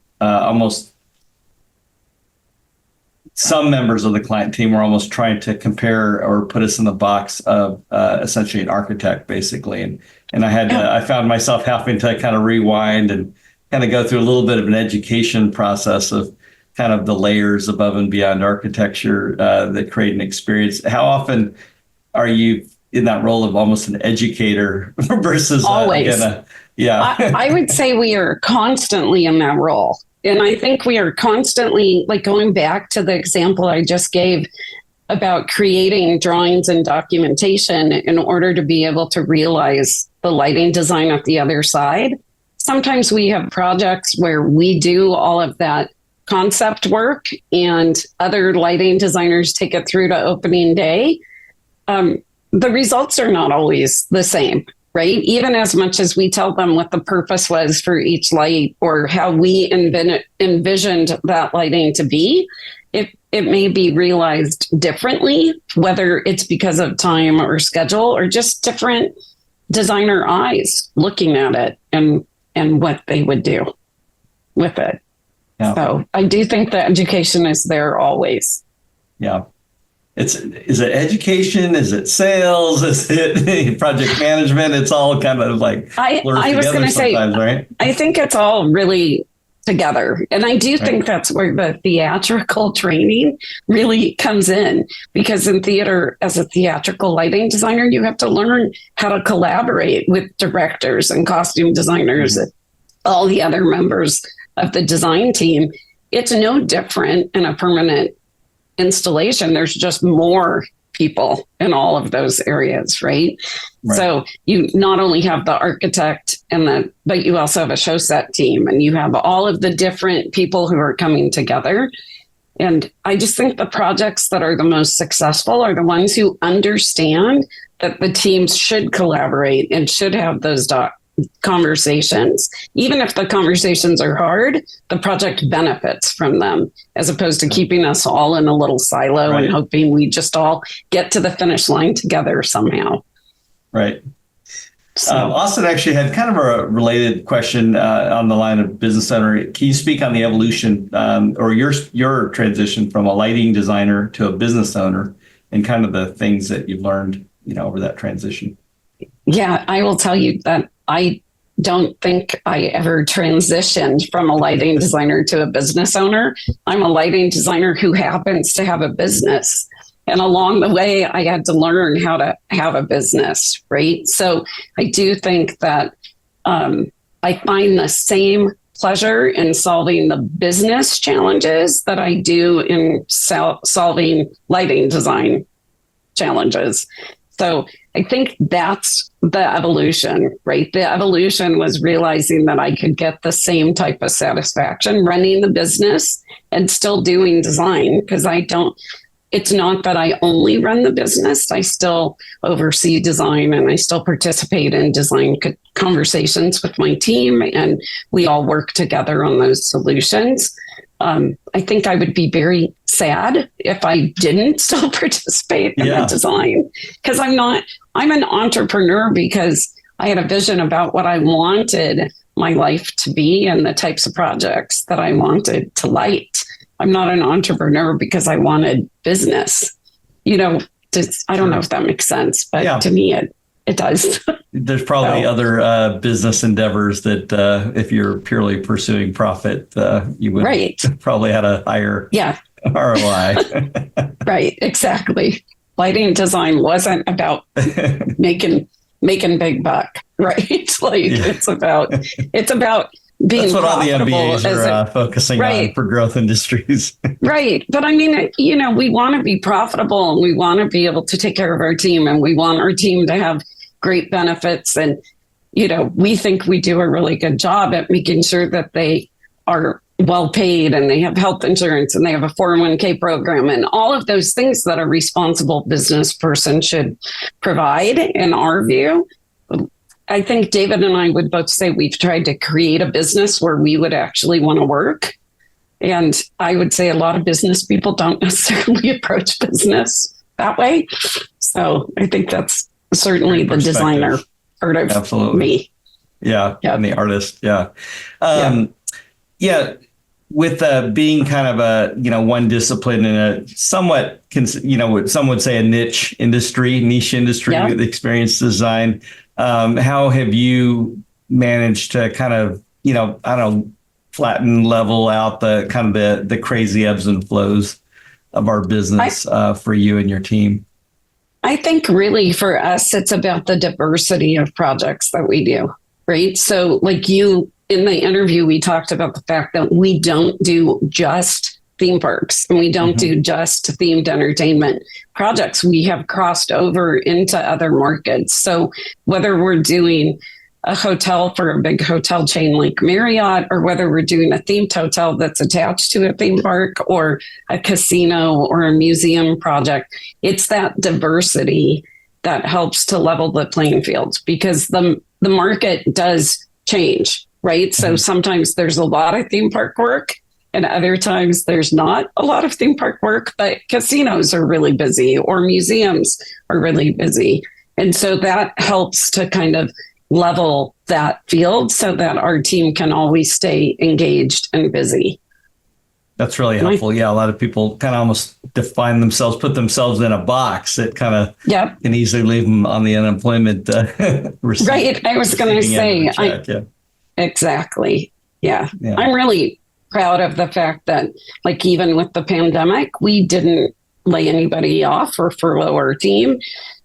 Speaker 3: some members of the client team were almost trying to compare or put us in the box of essentially an architect, basically. And I found myself having to kind of rewind and kind of go through a little bit of an education process of kind of the layers above and beyond architecture that create an experience. How often are you in that role of almost an educator versus
Speaker 2: always? I would say we are constantly in that role. And I think we are constantly, like going back to the example I just gave about creating drawings and documentation in order to be able to realize the lighting design at the other side. Sometimes we have projects where we do all of that concept work and other lighting designers take it through to opening day. The results are not always the same, right? Even as much as we tell them what the purpose was for each light or how we envisioned that lighting to be, it may be realized differently, whether it's because of time or schedule or just different designer eyes looking at it and what they would do with it. Yeah. So I do think that education is there always.
Speaker 3: Yeah. Is it education? Is it sales? Is it project management? It's all kind of like
Speaker 2: I was going to say, right? I think it's all really together. And I do think that's where the theatrical training really comes in, because in theater, as a theatrical lighting designer, you have to learn how to collaborate with directors and costume designers and all the other members of the design team. It's no different in a permanent installation. There's just more people in all of those areas, right? So you not only have the architect but you also have a show set team, and you have all of the different people who are coming together. And I just think the projects that are the most successful are the ones who understand that the teams should collaborate and should have those conversations. Even if the conversations are hard, the project benefits from them, as opposed to keeping us all in a little silo and hoping we just all get to the finish line together somehow. Right. So,
Speaker 3: Austin actually had kind of a related question on the line of business owner. Can you speak on the evolution or your transition from a lighting designer to a business owner and kind of the things that you've learned, over that transition?
Speaker 2: Yeah, I will tell you that I don't think I ever transitioned from a lighting designer to a business owner. I'm a lighting designer who happens to have a business. And along the way, I had to learn how to have a business, right? So I do think that I find the same pleasure in solving the business challenges that I do in solving lighting design challenges. So I think that's the evolution, right? The evolution was realizing that I could get the same type of satisfaction running the business and still doing design, because it's not that I only run the business. I still oversee design and I still participate in design conversations with my team, and we all work together on those solutions. I think I would be very sad if I didn't still participate in the design, because I'm an entrepreneur because I had a vision about what I wanted my life to be and the types of projects that I wanted to light. I'm not an entrepreneur because I wanted business. I don't know if that makes sense, but to me, it does.
Speaker 3: There's probably other business endeavors that if you're purely pursuing profit, you would probably had a higher ROI.
Speaker 2: Right, exactly. Lighting design wasn't about making big buck, right? It's about being
Speaker 3: That's what all the
Speaker 2: profitable
Speaker 3: MBAs are focusing on for growth industries.
Speaker 2: Right. But I mean, we want to be profitable and we want to be able to take care of our team, and we want our team to have great benefits. And, we think we do a really good job at making sure that they are well paid and they have health insurance and they have a 401k program and all of those things that a responsible business person should provide, in our view. I think David and I would both say we've tried to create a business where we would actually want to work. And I would say a lot of business people don't necessarily approach business that way. So I think that's certainly the designer part of me.
Speaker 3: Yeah. And the artist. Yeah. With being kind of a, one discipline in a somewhat, what some would say a niche industry with experience design. How have you managed to kind of, flatten, level out the kind of the crazy ebbs and flows of our business for you and your team?
Speaker 2: I think really for us, it's about the diversity of projects that we do, right? So like in the interview, we talked about the fact that we don't do just theme parks and we don't do just themed entertainment projects. We have crossed over into other markets. So whether we're doing a hotel for a big hotel chain like Marriott, or whether we're doing a themed hotel that's attached to a theme park, or a casino or a museum project, it's that diversity that helps to level the playing field, because the market does change, right? So sometimes there's a lot of theme park work and other times there's not a lot of theme park work, but casinos are really busy or museums are really busy. And so that helps to kind of level that field so that our team can always stay engaged and busy.
Speaker 3: That's really helpful. A lot of people kind of almost define themselves, put themselves in a box that kind of can easily leave them on the unemployment receipt.
Speaker 2: Right. I was going to say, exactly. Yeah. I'm really proud of the fact that, like, even with the pandemic, we didn't lay anybody off or furlough our team.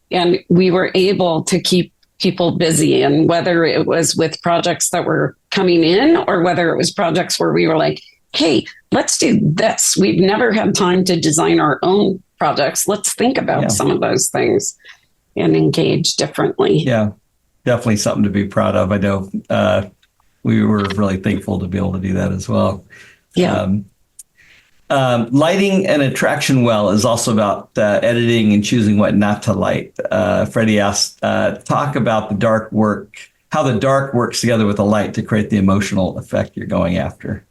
Speaker 2: And we were able to keep people busy. And whether it was with projects that were coming in or whether it was projects where we were like, hey, let's do this. We've never had time to design our own projects. Let's think about some of those things and engage differently.
Speaker 3: Yeah, definitely something to be proud of. I know we were really thankful to be able to do that as well.
Speaker 2: Yeah.
Speaker 3: Lighting an attraction well is also about editing and choosing what not to light. Freddie asked, talk about the dark work, how the dark works together with the light to create the emotional effect you're going after.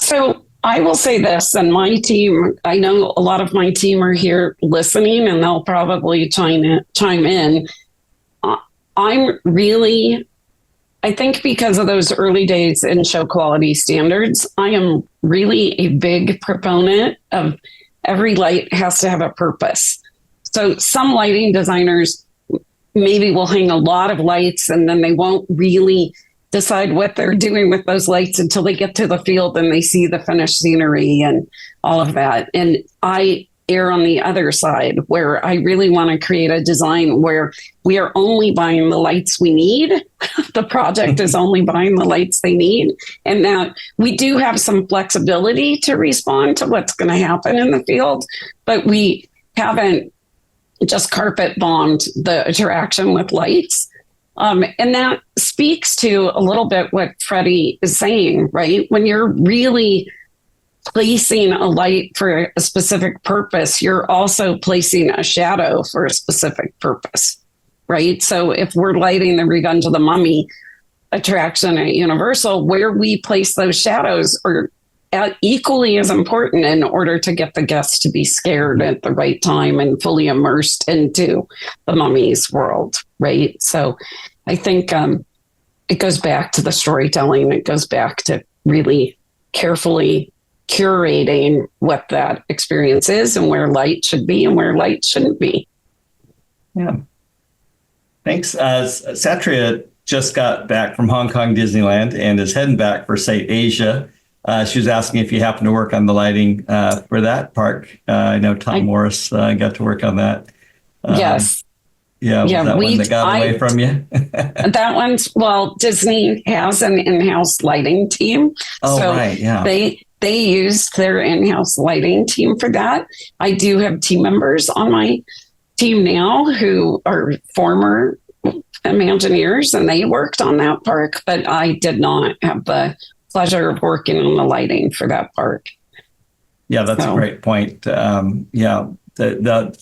Speaker 3: So
Speaker 2: I will say this, and my team, I know a lot of my team are here listening and they'll probably chime in. I think because of those early days in show quality standards, I am really a big proponent of every light has to have a purpose. So some lighting designers maybe will hang a lot of lights and then they won't really decide what they're doing with those lights until they get to the field and they see the finished scenery and all of that. And I err on the other side, where I really want to create a design where we are only buying the lights we need. The project is only buying the lights they need. And that we do have some flexibility to respond to what's going to happen in the field, but we haven't just carpet bombed the attraction with lights. And that speaks to a little bit what Freddie is saying, right? When you're really placing a light for a specific purpose, you're also placing a shadow for a specific purpose, right? So if we're lighting the Revenge of the Mummy attraction at Universal, where we place those shadows are equally as important in order to get the guests to be scared at the right time and fully immersed into the mummy's world, right? So I think it goes back to the storytelling. It goes back to really carefully curating what that experience is and where light should be and where light shouldn't be.
Speaker 3: Yeah. Thanks. Satria just got back from Hong Kong Disneyland and is heading back for St. Asia. She was asking if you happen to work on the lighting for that park. I know Tom Morris got to work on that.
Speaker 2: Yes.
Speaker 3: Yeah, was that one that got away from you?
Speaker 2: That one's, well, Disney has an in-house lighting team.
Speaker 3: Oh,
Speaker 2: so
Speaker 3: right, yeah.
Speaker 2: They used their in-house lighting team for that. I do have team members on my team now who are former Imagineers, and they worked on that park, but I did not have the pleasure of working on the lighting for that park.
Speaker 3: Yeah, that's a great point. I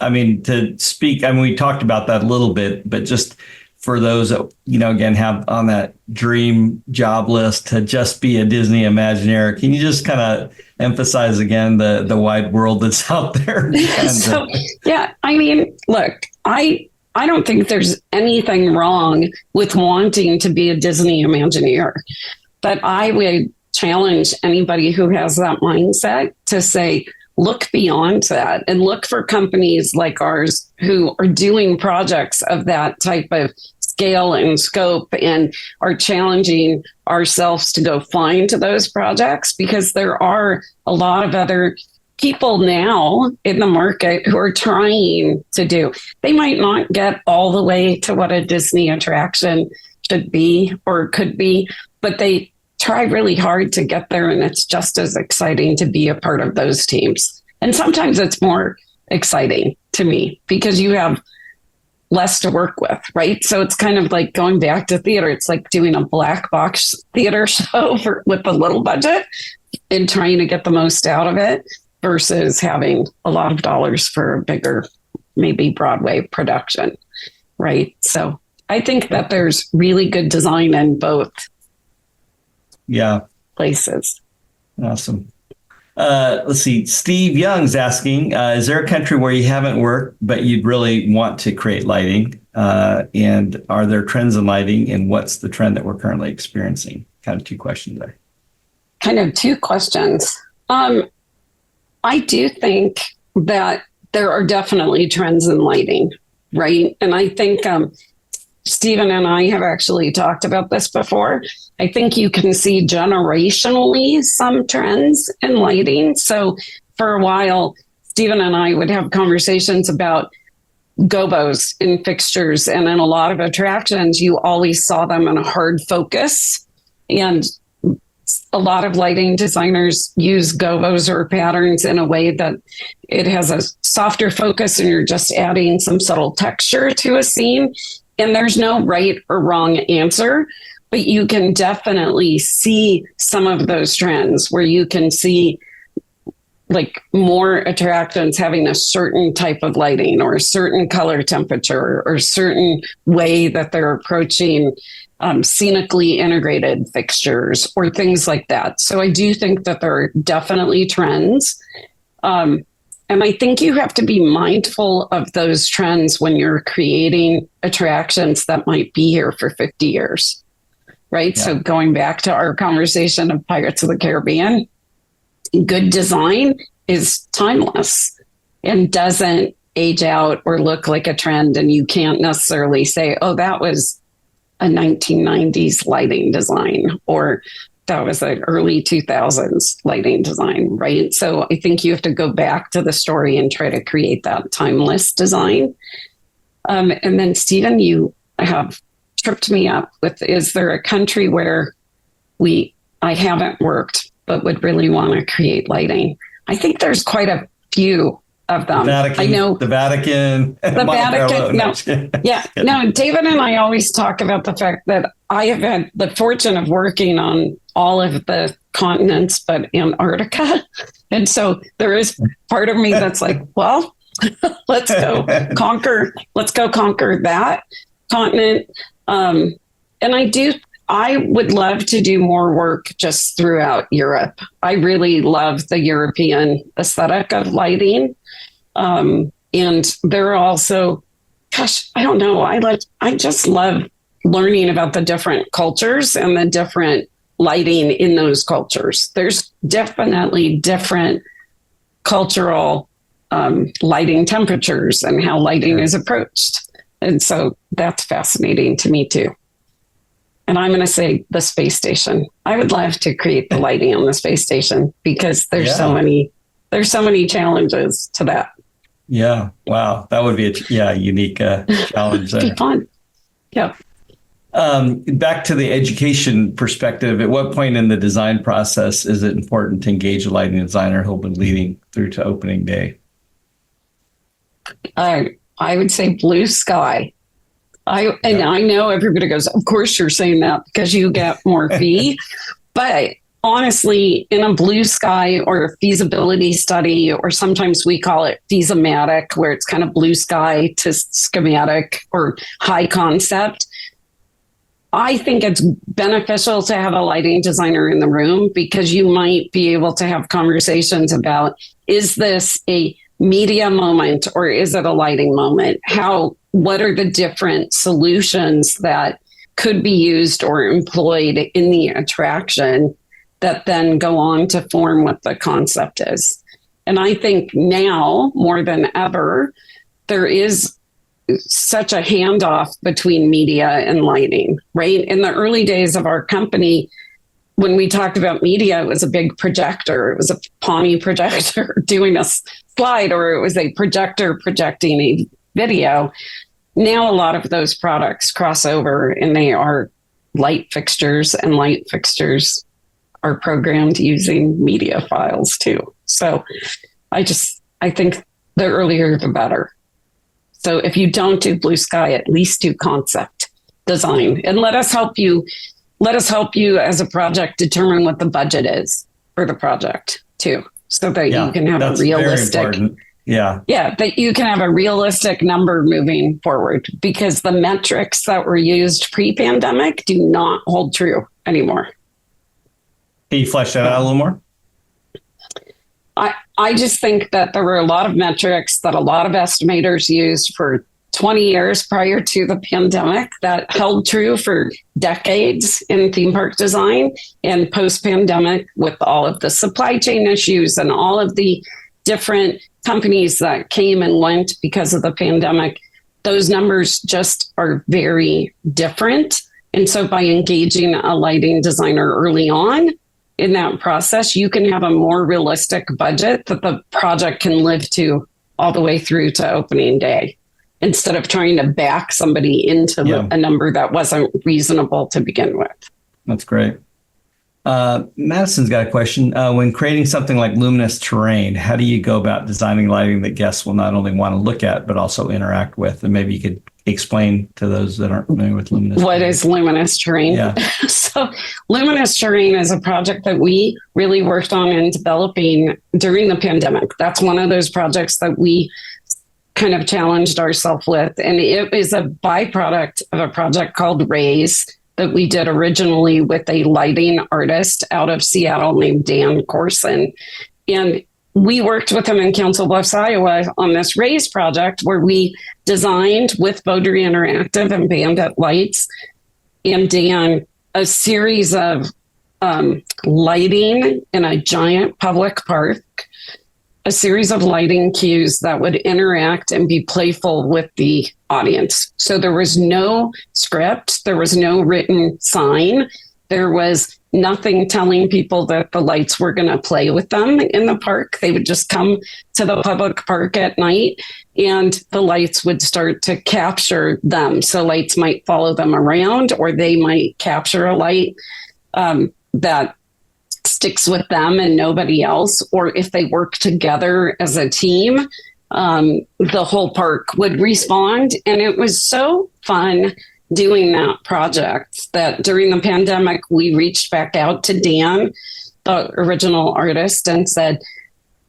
Speaker 3: mean, to speak, I mean, we talked about that a little bit, but just for those that, again, have on that dream job list to just be a Disney Imagineer, can you just kind of emphasize again the wide world that's out there?
Speaker 2: I mean, look, I don't think there's anything wrong with wanting to be a Disney Imagineer, but I would challenge anybody who has that mindset to say, look beyond that and look for companies like ours who are doing projects of that type of scale and scope and are challenging ourselves to go find those projects, because there are a lot of other people now in the market who are trying to do. They might not get all the way to what a Disney attraction should be or could be, but they try really hard to get there, and it's just as exciting to be a part of those teams. And sometimes it's more exciting to me because you have less to work with, right? So it's kind of like going back to theater. It's like doing a black box theater show with a little budget and trying to get the most out of it versus having a lot of dollars for a bigger, maybe Broadway production, right? So I think that there's really good design in both places.
Speaker 3: Awesome. Let's see. Steve Young's asking, is there a country where you haven't worked, but you'd really want to create lighting? And are there trends in lighting, and what's the trend that we're currently experiencing? Kind of two questions there.
Speaker 2: Kind of two questions. I do think that there are definitely trends in lighting, right? And I think Stephen and I have actually talked about this before. I think you can see generationally some trends in lighting. So for a while, Stephen and I would have conversations about gobos in fixtures. And in a lot of attractions, you always saw them in a hard focus. And a lot of lighting designers use gobos or patterns in a way that it has a softer focus and you're just adding some subtle texture to a scene. And there's no right or wrong answer, but you can definitely see some of those trends where you can see like more attractions having a certain type of lighting or a certain color temperature or a certain way that they're approaching scenically integrated fixtures or things like that. So I do think that there are definitely trends. And I think you have to be mindful of those trends when you're creating attractions that might be here for 50 years, right? Yeah. So going back to our conversation of Pirates of the Caribbean, good design is timeless and doesn't age out or look like a trend. And you can't necessarily say, oh, that was a 1990s lighting design, or that was an early 2000s lighting design, right? So I think you have to go back to the story and try to create that timeless design. And then, Stephen, you have tripped me up with, is there a country where I haven't worked but would really want to create lighting? I think there's quite a few of them.
Speaker 3: I know the Vatican.
Speaker 2: The Vatican. No, David and I always talk about the fact that I have had the fortune of working on all of the continents but Antarctica. And so there is part of me that's like, well, let's go conquer that continent. And I would love to do more work just throughout Europe. I really love the European aesthetic of lighting. And there are also, gosh, I don't know. I just love learning about the different cultures and the different lighting in those cultures. There's definitely different cultural lighting temperatures and how lighting is approached. And so that's fascinating to me too. And I'm going to say the space station. I would love to create the lighting on the space station because there's so many challenges to that.
Speaker 3: Yeah. Wow. That would be a unique challenge there.
Speaker 2: It'd be fun. Yeah.
Speaker 3: Back to the education perspective, at what point in the design process is it important to engage a lighting designer who'll be leading through to opening day?
Speaker 2: I would say blue sky. I know everybody goes, of course you're saying that because you get more fee. But honestly, in a blue sky or a feasibility study, or sometimes we call it feasimatic, where it's kind of blue sky to schematic or high concept, I think it's beneficial to have a lighting designer in the room because you might be able to have conversations about, is this a media moment or is it a lighting moment? What are the different solutions that could be used or employed in the attraction that then go on to form what the concept is? And I think now more than ever, there is such a handoff between media and lighting, right? In the early days of our company, when we talked about media, it was a big projector. It was a Pawnee projector doing a slide, or it was a projector projecting a video. Now a lot of those products cross over and they are light fixtures, and light fixtures are programmed using media files too. So I think the earlier the better. So if you don't do blue sky, at least do concept design, and let us help you as a project determine what the budget is for the project too, so that you can have a realistic, that you can have a realistic number moving forward, because the metrics that were used pre-pandemic do not hold true anymore.
Speaker 3: Can you flesh that out a little more?
Speaker 2: I just think that there were a lot of metrics that a lot of estimators used for 20 years prior to the pandemic that held true for decades in theme park design, and post-pandemic with all of the supply chain issues and all of the different companies that came and went because of the pandemic, those numbers just are very different. And so by engaging a lighting designer early on in that process, you can have a more realistic budget that the project can live to all the way through to opening day, instead of trying to back somebody into a number that wasn't reasonable to begin with.
Speaker 3: That's great. Madison's got a question. When creating something like luminous terrain, how do you go about designing lighting that guests will not only want to look at, but also interact with? And maybe you could explain to those that aren't familiar with luminous
Speaker 2: what
Speaker 3: terrain.
Speaker 2: Is luminous terrain?
Speaker 3: Yeah.
Speaker 2: So luminous terrain is a project that we really worked on and developing during the pandemic. That's one of those projects that we kind of challenged ourselves with. And it is a byproduct of a project called Raise that we did originally with a lighting artist out of Seattle named Dan Corson. And we worked with him in Council Bluffs, Iowa on this Raise project where we designed with Votary Interactive and Bandit Lights and Dan a series of lighting in a giant public park, a series of lighting cues that would interact and be playful with the audience. So there was no script, there was no written sign, there was nothing telling people that the lights were going to play with them in the park. They would just come to the public park at night and the lights would start to capture them. So lights might follow them around, or they might capture a light that sticks with them and nobody else. Or if they work together as a team, the whole park would respond. And it was so fun doing that project that during the pandemic, we reached back out to Dan, the original artist, and said,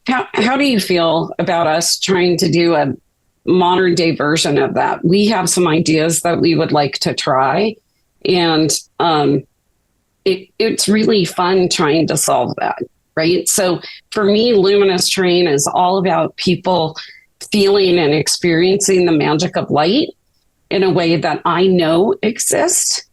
Speaker 2: how do you feel about us trying to do a modern day version of that? We have some ideas that we would like to try. And it's really fun trying to solve that, right? So for me, Luminous Train is all about people feeling and experiencing the magic of light in a way that I know exists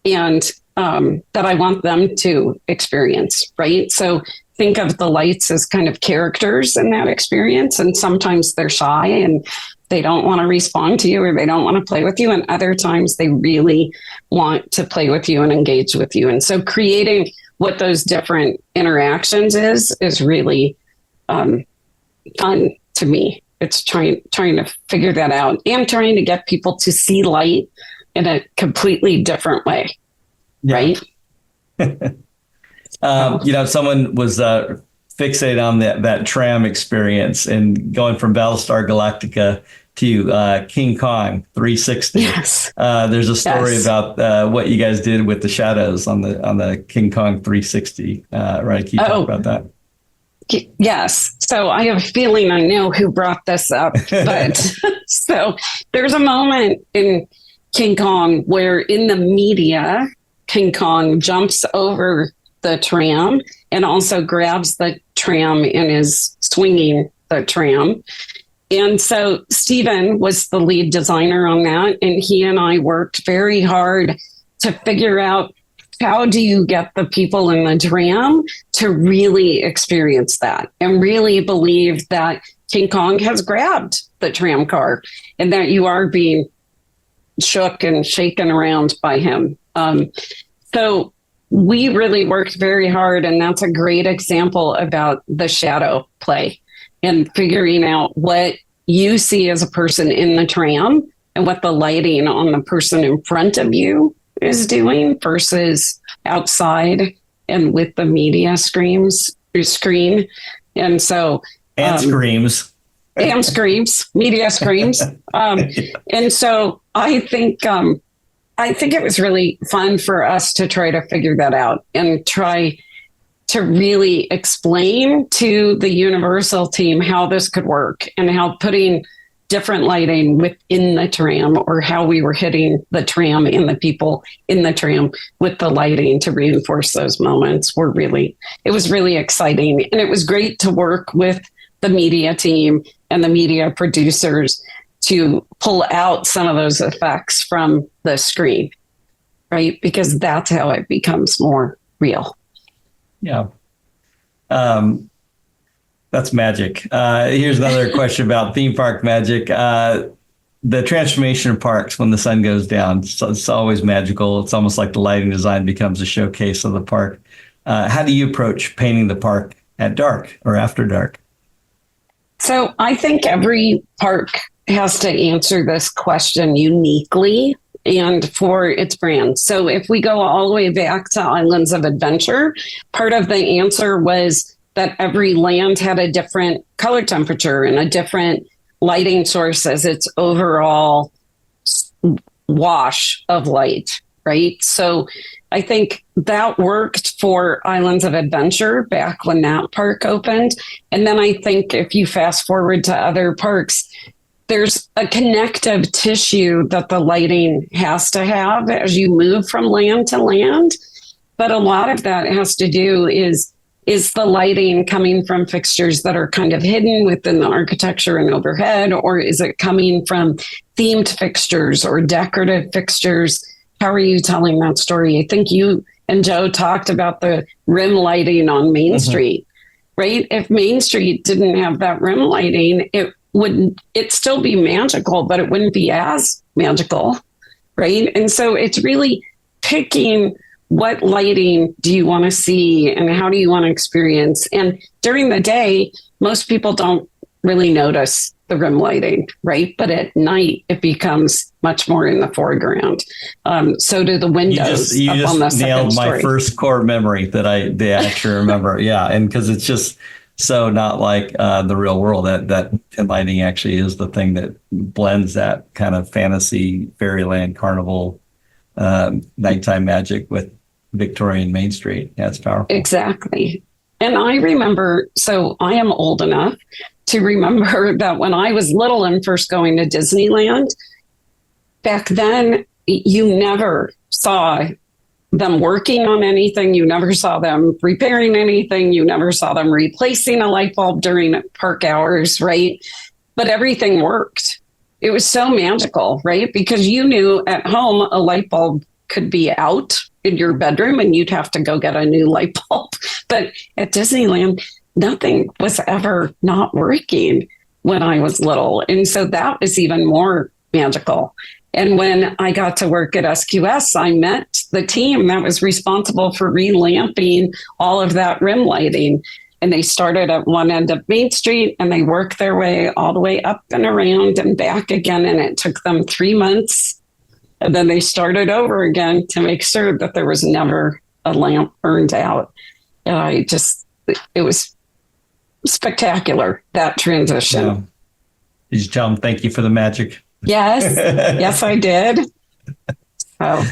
Speaker 2: and that I want them to experience, right? So think of the lights as kind of characters in that experience. And sometimes they're shy and they don't want to respond to you or they don't want to play with you. And other times they really want to play with you and engage with you. And so creating what those different interactions is really fun to me. It's trying to figure that out and trying to get people to see light in a completely different way.
Speaker 3: Yeah.
Speaker 2: Right.
Speaker 3: Someone was fixated on that tram experience and going from Battlestar Galactica to King Kong 360.
Speaker 2: Yes.
Speaker 3: There's a story about what you guys did with the shadows on the King Kong 360. Right? Can you talk about that?
Speaker 2: Yes. So I have a feeling I know who brought this up, but so there's a moment in King Kong where in the media, King Kong jumps over the tram and also grabs the tram and is swinging the tram. And so Stephen was the lead designer on that. And he and I worked very hard to figure out how do you get the people in the tram to really experience that and really believe that King Kong has grabbed the tram car and that you are being shook and shaken around by him. So we really worked very hard, and that's a great example about the shadow play and figuring out what you see as a person in the tram and what the lighting on the person in front of you is doing versus outside and with the media screen. And so
Speaker 3: screams.
Speaker 2: And screams, media screams. And so I think it was really fun for us to try to figure that out and try to really explain to the Universal team how this could work and how putting different lighting within the tram or how we were hitting the tram and the people in the tram with the lighting to reinforce those moments it was really exciting. And it was great to work with the media team and the media producers to pull out some of those effects from the screen, right? Because that's how it becomes more real.
Speaker 3: Yeah. That's magic. Here's another question about theme park magic. The transformation of parks when the sun goes down, it's always magical. It's almost like the lighting design becomes a showcase of the park. How do you approach painting the park at dark or after dark?
Speaker 2: So I think every park has to answer this question uniquely and for its brand. So if we go all the way back to Islands of Adventure, part of the answer was that every land had a different color temperature and a different lighting source as its overall wash of light, right? So I think that worked for Islands of Adventure back when that park opened. And then I think if you fast forward to other parks, there's a connective tissue that the lighting has to have as you move from land to land. But a lot of that has to do is the lighting coming from fixtures that are kind of hidden within the architecture and overhead, or is it coming from themed fixtures or decorative fixtures? How are you telling that story? I think you and Joe talked about the rim lighting on Main Street, right? If Main Street didn't have that rim lighting, it'd still be magical, but it wouldn't be as magical, right? And so it's really picking what lighting do you want to see and how do you want to experience? And during the day, most people don't really notice the rim lighting, right? But at night, it becomes much more in the foreground. So do the windows.
Speaker 3: You just nailed my first core memory that I actually remember. Yeah, and because it's just so not like the real world. That lighting actually is the thing that blends that kind of fantasy, fairyland, carnival, nighttime magic with Victorian Main Street. Yeah, it's powerful.
Speaker 2: Exactly. And I remember, so I am old enough to remember that when I was little and first going to Disneyland, back then, you never saw them working on anything. You never saw them repairing anything. You never saw them replacing a light bulb during park hours, right? But everything worked. It was so magical, right? Because you knew at home a light bulb could be out in your bedroom and you'd have to go get a new light bulb. But at Disneyland, nothing was ever not working when I was little. And so that was even more magical. And when I got to work at SQS, I met the team that was responsible for relamping all of that rim lighting. And they started at one end of Main Street and they worked their way all the way up and around and back again. And it took them 3 months. And then they started over again to make sure that there was never a lamp burned out. And it was spectacular, that transition.
Speaker 3: Yeah. Did you tell them thank you for the magic?
Speaker 2: Yes. Yes, I did. So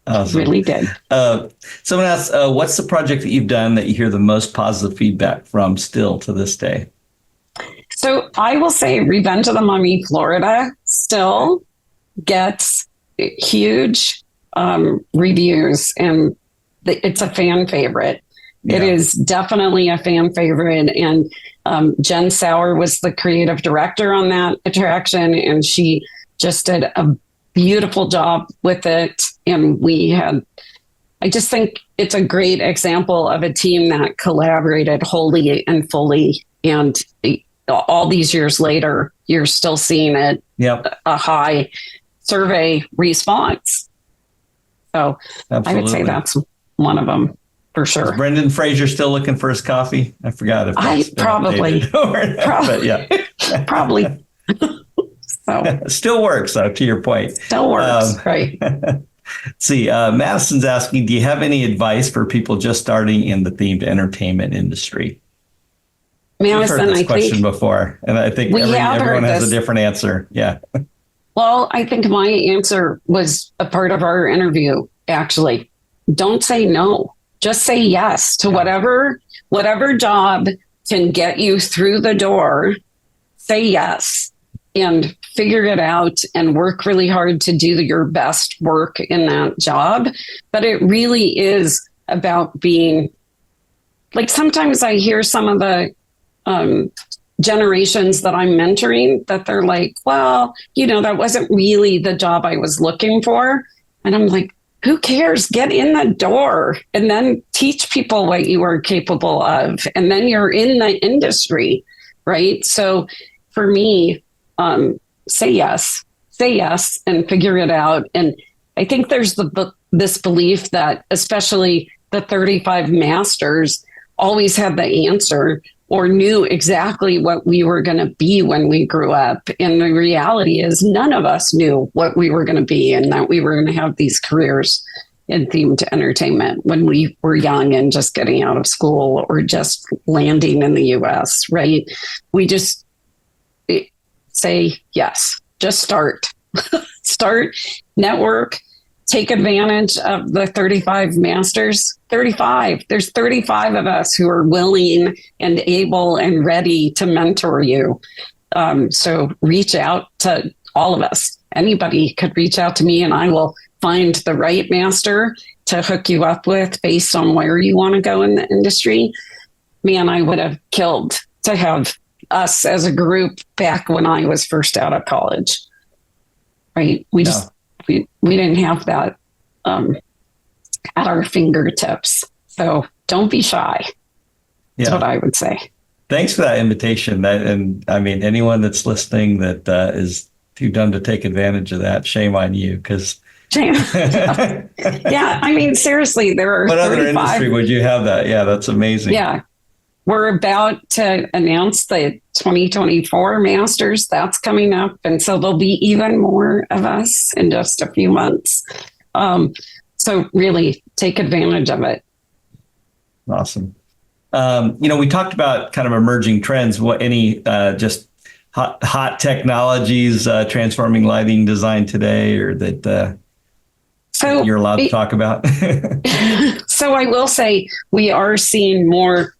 Speaker 3: awesome.
Speaker 2: Really did.
Speaker 3: Someone asked, what's the project that you've done that you hear the most positive feedback from still to this day?
Speaker 2: So I will say Revenge of the Mummy, Florida still gets huge reviews, and it's a fan favorite. Yeah. It is definitely a fan favorite. And Jen Sauer was the creative director on that attraction, and she just did a beautiful job with it. And I just think it's a great example of a team that collaborated wholly and fully. And all these years later, you're still seeing it, a high survey response. So absolutely. I would say that's one of them for sure.
Speaker 3: Is Brendan Fraser still looking for his coffee? I forgot if that's
Speaker 2: probably.
Speaker 3: But yeah.
Speaker 2: Probably. So
Speaker 3: still works, though, to your point.
Speaker 2: Still works, right.
Speaker 3: Let's see, Madison's asking, do you have any advice for people just starting in the themed entertainment industry?
Speaker 2: Madison,
Speaker 3: We've heard this question before, and I think everyone has a different answer. Yeah.
Speaker 2: Well, I think my answer was a part of our interview, actually. Don't say no. Just say yes to whatever job can get you through the door. Say yes and figure it out and work really hard to do your best work in that job. But it really is about being, like, sometimes I hear some of the generations that I'm mentoring that they're like, well, that wasn't really the job I was looking for. And I'm like, who cares? Get in the door and then teach people what you are capable of. And then you're in the industry, right? So for me, say yes and figure it out. And I think there's this belief that especially the 35 masters always had the answer or knew exactly what we were going to be when we grew up. And the reality is none of us knew what we were going to be and that we were going to have these careers in themed entertainment when we were young and just getting out of school or just landing in the US, right? We just say yes, just start, network, take advantage of the 35 masters. 35. There's 35 of us who are willing and able and ready to mentor you. So reach out to all of us. Anybody could reach out to me and I will find the right master to hook you up with based on where you want to go in the industry. Man, I would have killed to have us as a group back when I was first out of college. Right? We didn't have that at our fingertips. So don't be shy. That's what I would say.
Speaker 3: Thanks for that invitation. And I mean, anyone that's listening that is too dumb to take advantage of that, shame on you. Because
Speaker 2: yeah, I mean, seriously, there are
Speaker 3: what
Speaker 2: 35.
Speaker 3: Other industry would you have that? Yeah, that's amazing.
Speaker 2: Yeah. We're about to announce the 2024 Masters. That's coming up. And so there'll be even more of us in just a few months. So really take advantage of it.
Speaker 3: Awesome. We talked about kind of emerging trends. What just hot technologies transforming lighting design today, or that you're allowed to talk about?
Speaker 2: So I will say we are seeing more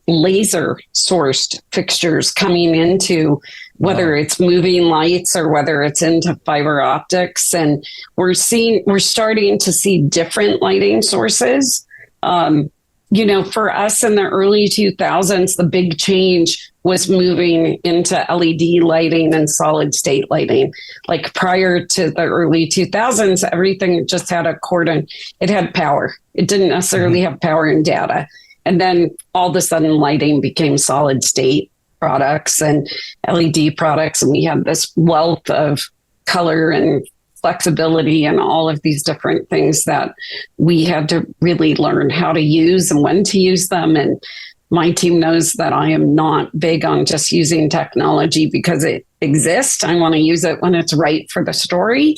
Speaker 2: laser sourced fixtures coming into, whether it's moving lights or whether it's into fiber optics. And we're starting to see different lighting sources. For us in the early 2000s, the big change was moving into LED lighting and solid state lighting. Like prior to the early 2000s, everything just had a cord and it had power. It didn't necessarily have power and data. And then all of a sudden lighting became solid state products and LED products. And we had this wealth of color and flexibility and all of these different things that we had to really learn how to use and when to use them. And my team knows that I am not big on just using technology because it exists. I want to use it when it's right for the story.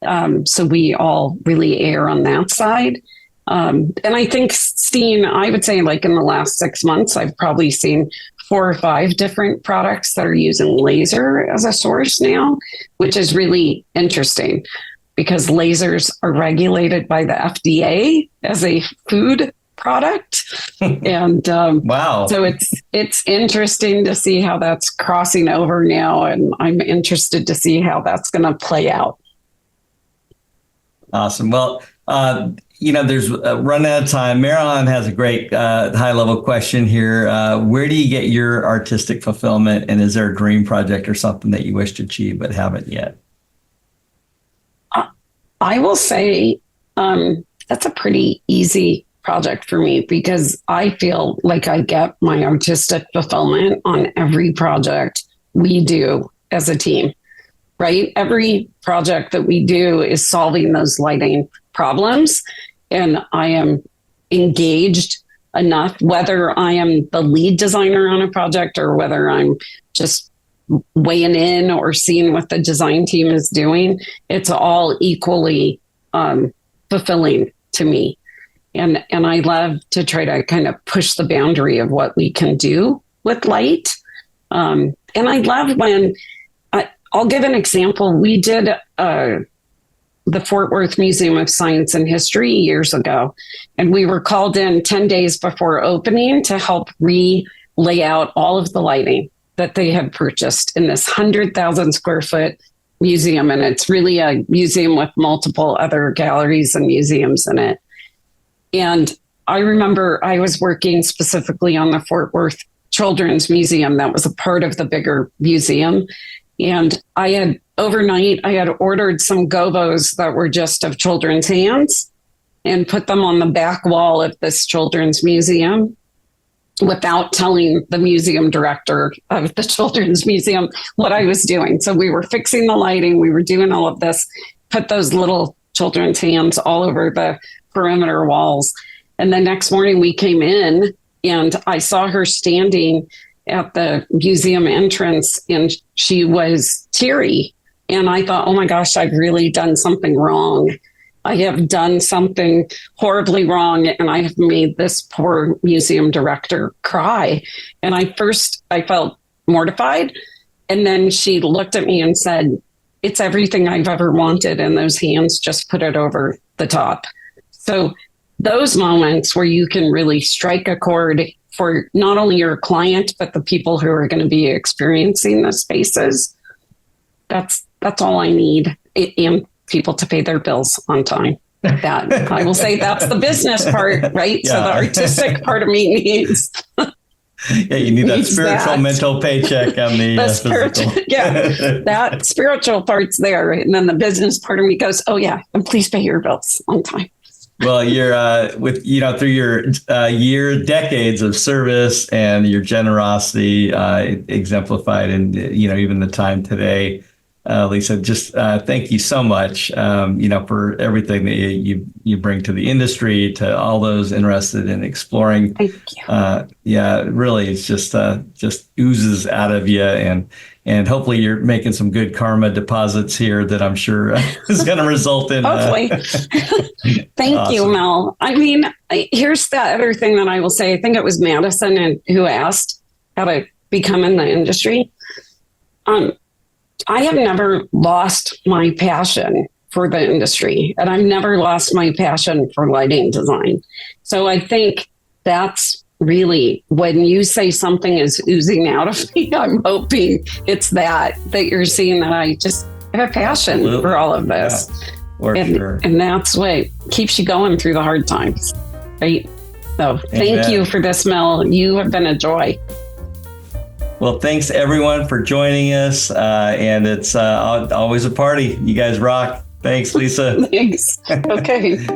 Speaker 2: So we all really err on that side. And I think, I would say like in the last 6 months, I've probably seen 4 or 5 different products that are using laser as a source now, which is really interesting because lasers are regulated by the FDA as a food product. And
Speaker 3: wow.
Speaker 2: So it's interesting to see how that's crossing over now. And I'm interested to see how that's going to play out.
Speaker 3: Awesome. Well, there's run out of time. Marilyn has a great high level question here. Where do you get your artistic fulfillment? And is there a dream project or something that you wish to achieve but haven't yet?
Speaker 2: I will say that's a pretty easy project for me because I feel like I get my artistic fulfillment on every project we do as a team, right? Every project that we do is solving those lighting problems. And I am engaged enough, whether I am the lead designer on a project or whether I'm just weighing in or seeing what the design team is doing, it's all equally fulfilling to me. And I love to try to kind of push the boundary of what we can do with light. And I love when, I'll give an example. We did the Fort Worth Museum of Science and History years ago, and we were called in 10 days before opening to help lay out all of the lighting that they had purchased in this 100,000 square foot museum. And it's really a museum with multiple other galleries and museums in it. And I remember I was working specifically on the Fort Worth Children's Museum that was a part of the bigger museum. And overnight, I had ordered some gobos that were just of children's hands and put them on the back wall of this children's museum without telling the museum director of the children's museum what I was doing. So we were fixing the lighting, we were doing all of this, put those little children's hands all over the perimeter walls. And the next morning we came in and I saw her standing at the museum entrance and she was teary. And I thought, oh my gosh, I've really done something wrong. I have done something horribly wrong. And I have made this poor museum director cry. And I felt mortified. And then she looked at me and said, it's everything I've ever wanted. And those hands just put it over the top. So those moments where you can really strike a chord for not only your client, but the people who are going to be experiencing the spaces, that's all I need. And people to pay their bills on time. That I will say that's the business part, right? Yeah. So the artistic part of me needs.
Speaker 3: Yeah, you need that spiritual, mental paycheck on the physical.
Speaker 2: Yeah, that spiritual part's there. And then the business part of me goes, oh yeah, and please pay your bills on time.
Speaker 3: Well, you're through your decades of service and your generosity exemplified in even the time today, Lisa. Just thank you so much, for everything that you bring to the industry, to all those interested in exploring.
Speaker 2: Thank you.
Speaker 3: Really, it's just oozes out of you, and hopefully you're making some good karma deposits here that I'm sure is going to result in.
Speaker 2: Hopefully. Thank awesome. You, Mel. I mean, here's the other thing that I will say. I think it was Madison who asked how to become in the industry. I have never lost my passion for the industry, and I've never lost my passion for lighting design. So I think that's really, when you say something is oozing out of me, I'm hoping it's that you're seeing that I just have a passion for all of this.
Speaker 3: Yeah, sure.
Speaker 2: And that's what keeps you going through the hard times, right? So thank you for this, Mel. You have been a joy.
Speaker 3: Well, thanks everyone for joining us. And it's always a party. You guys rock. Thanks, Lisa.
Speaker 2: Thanks. Okay.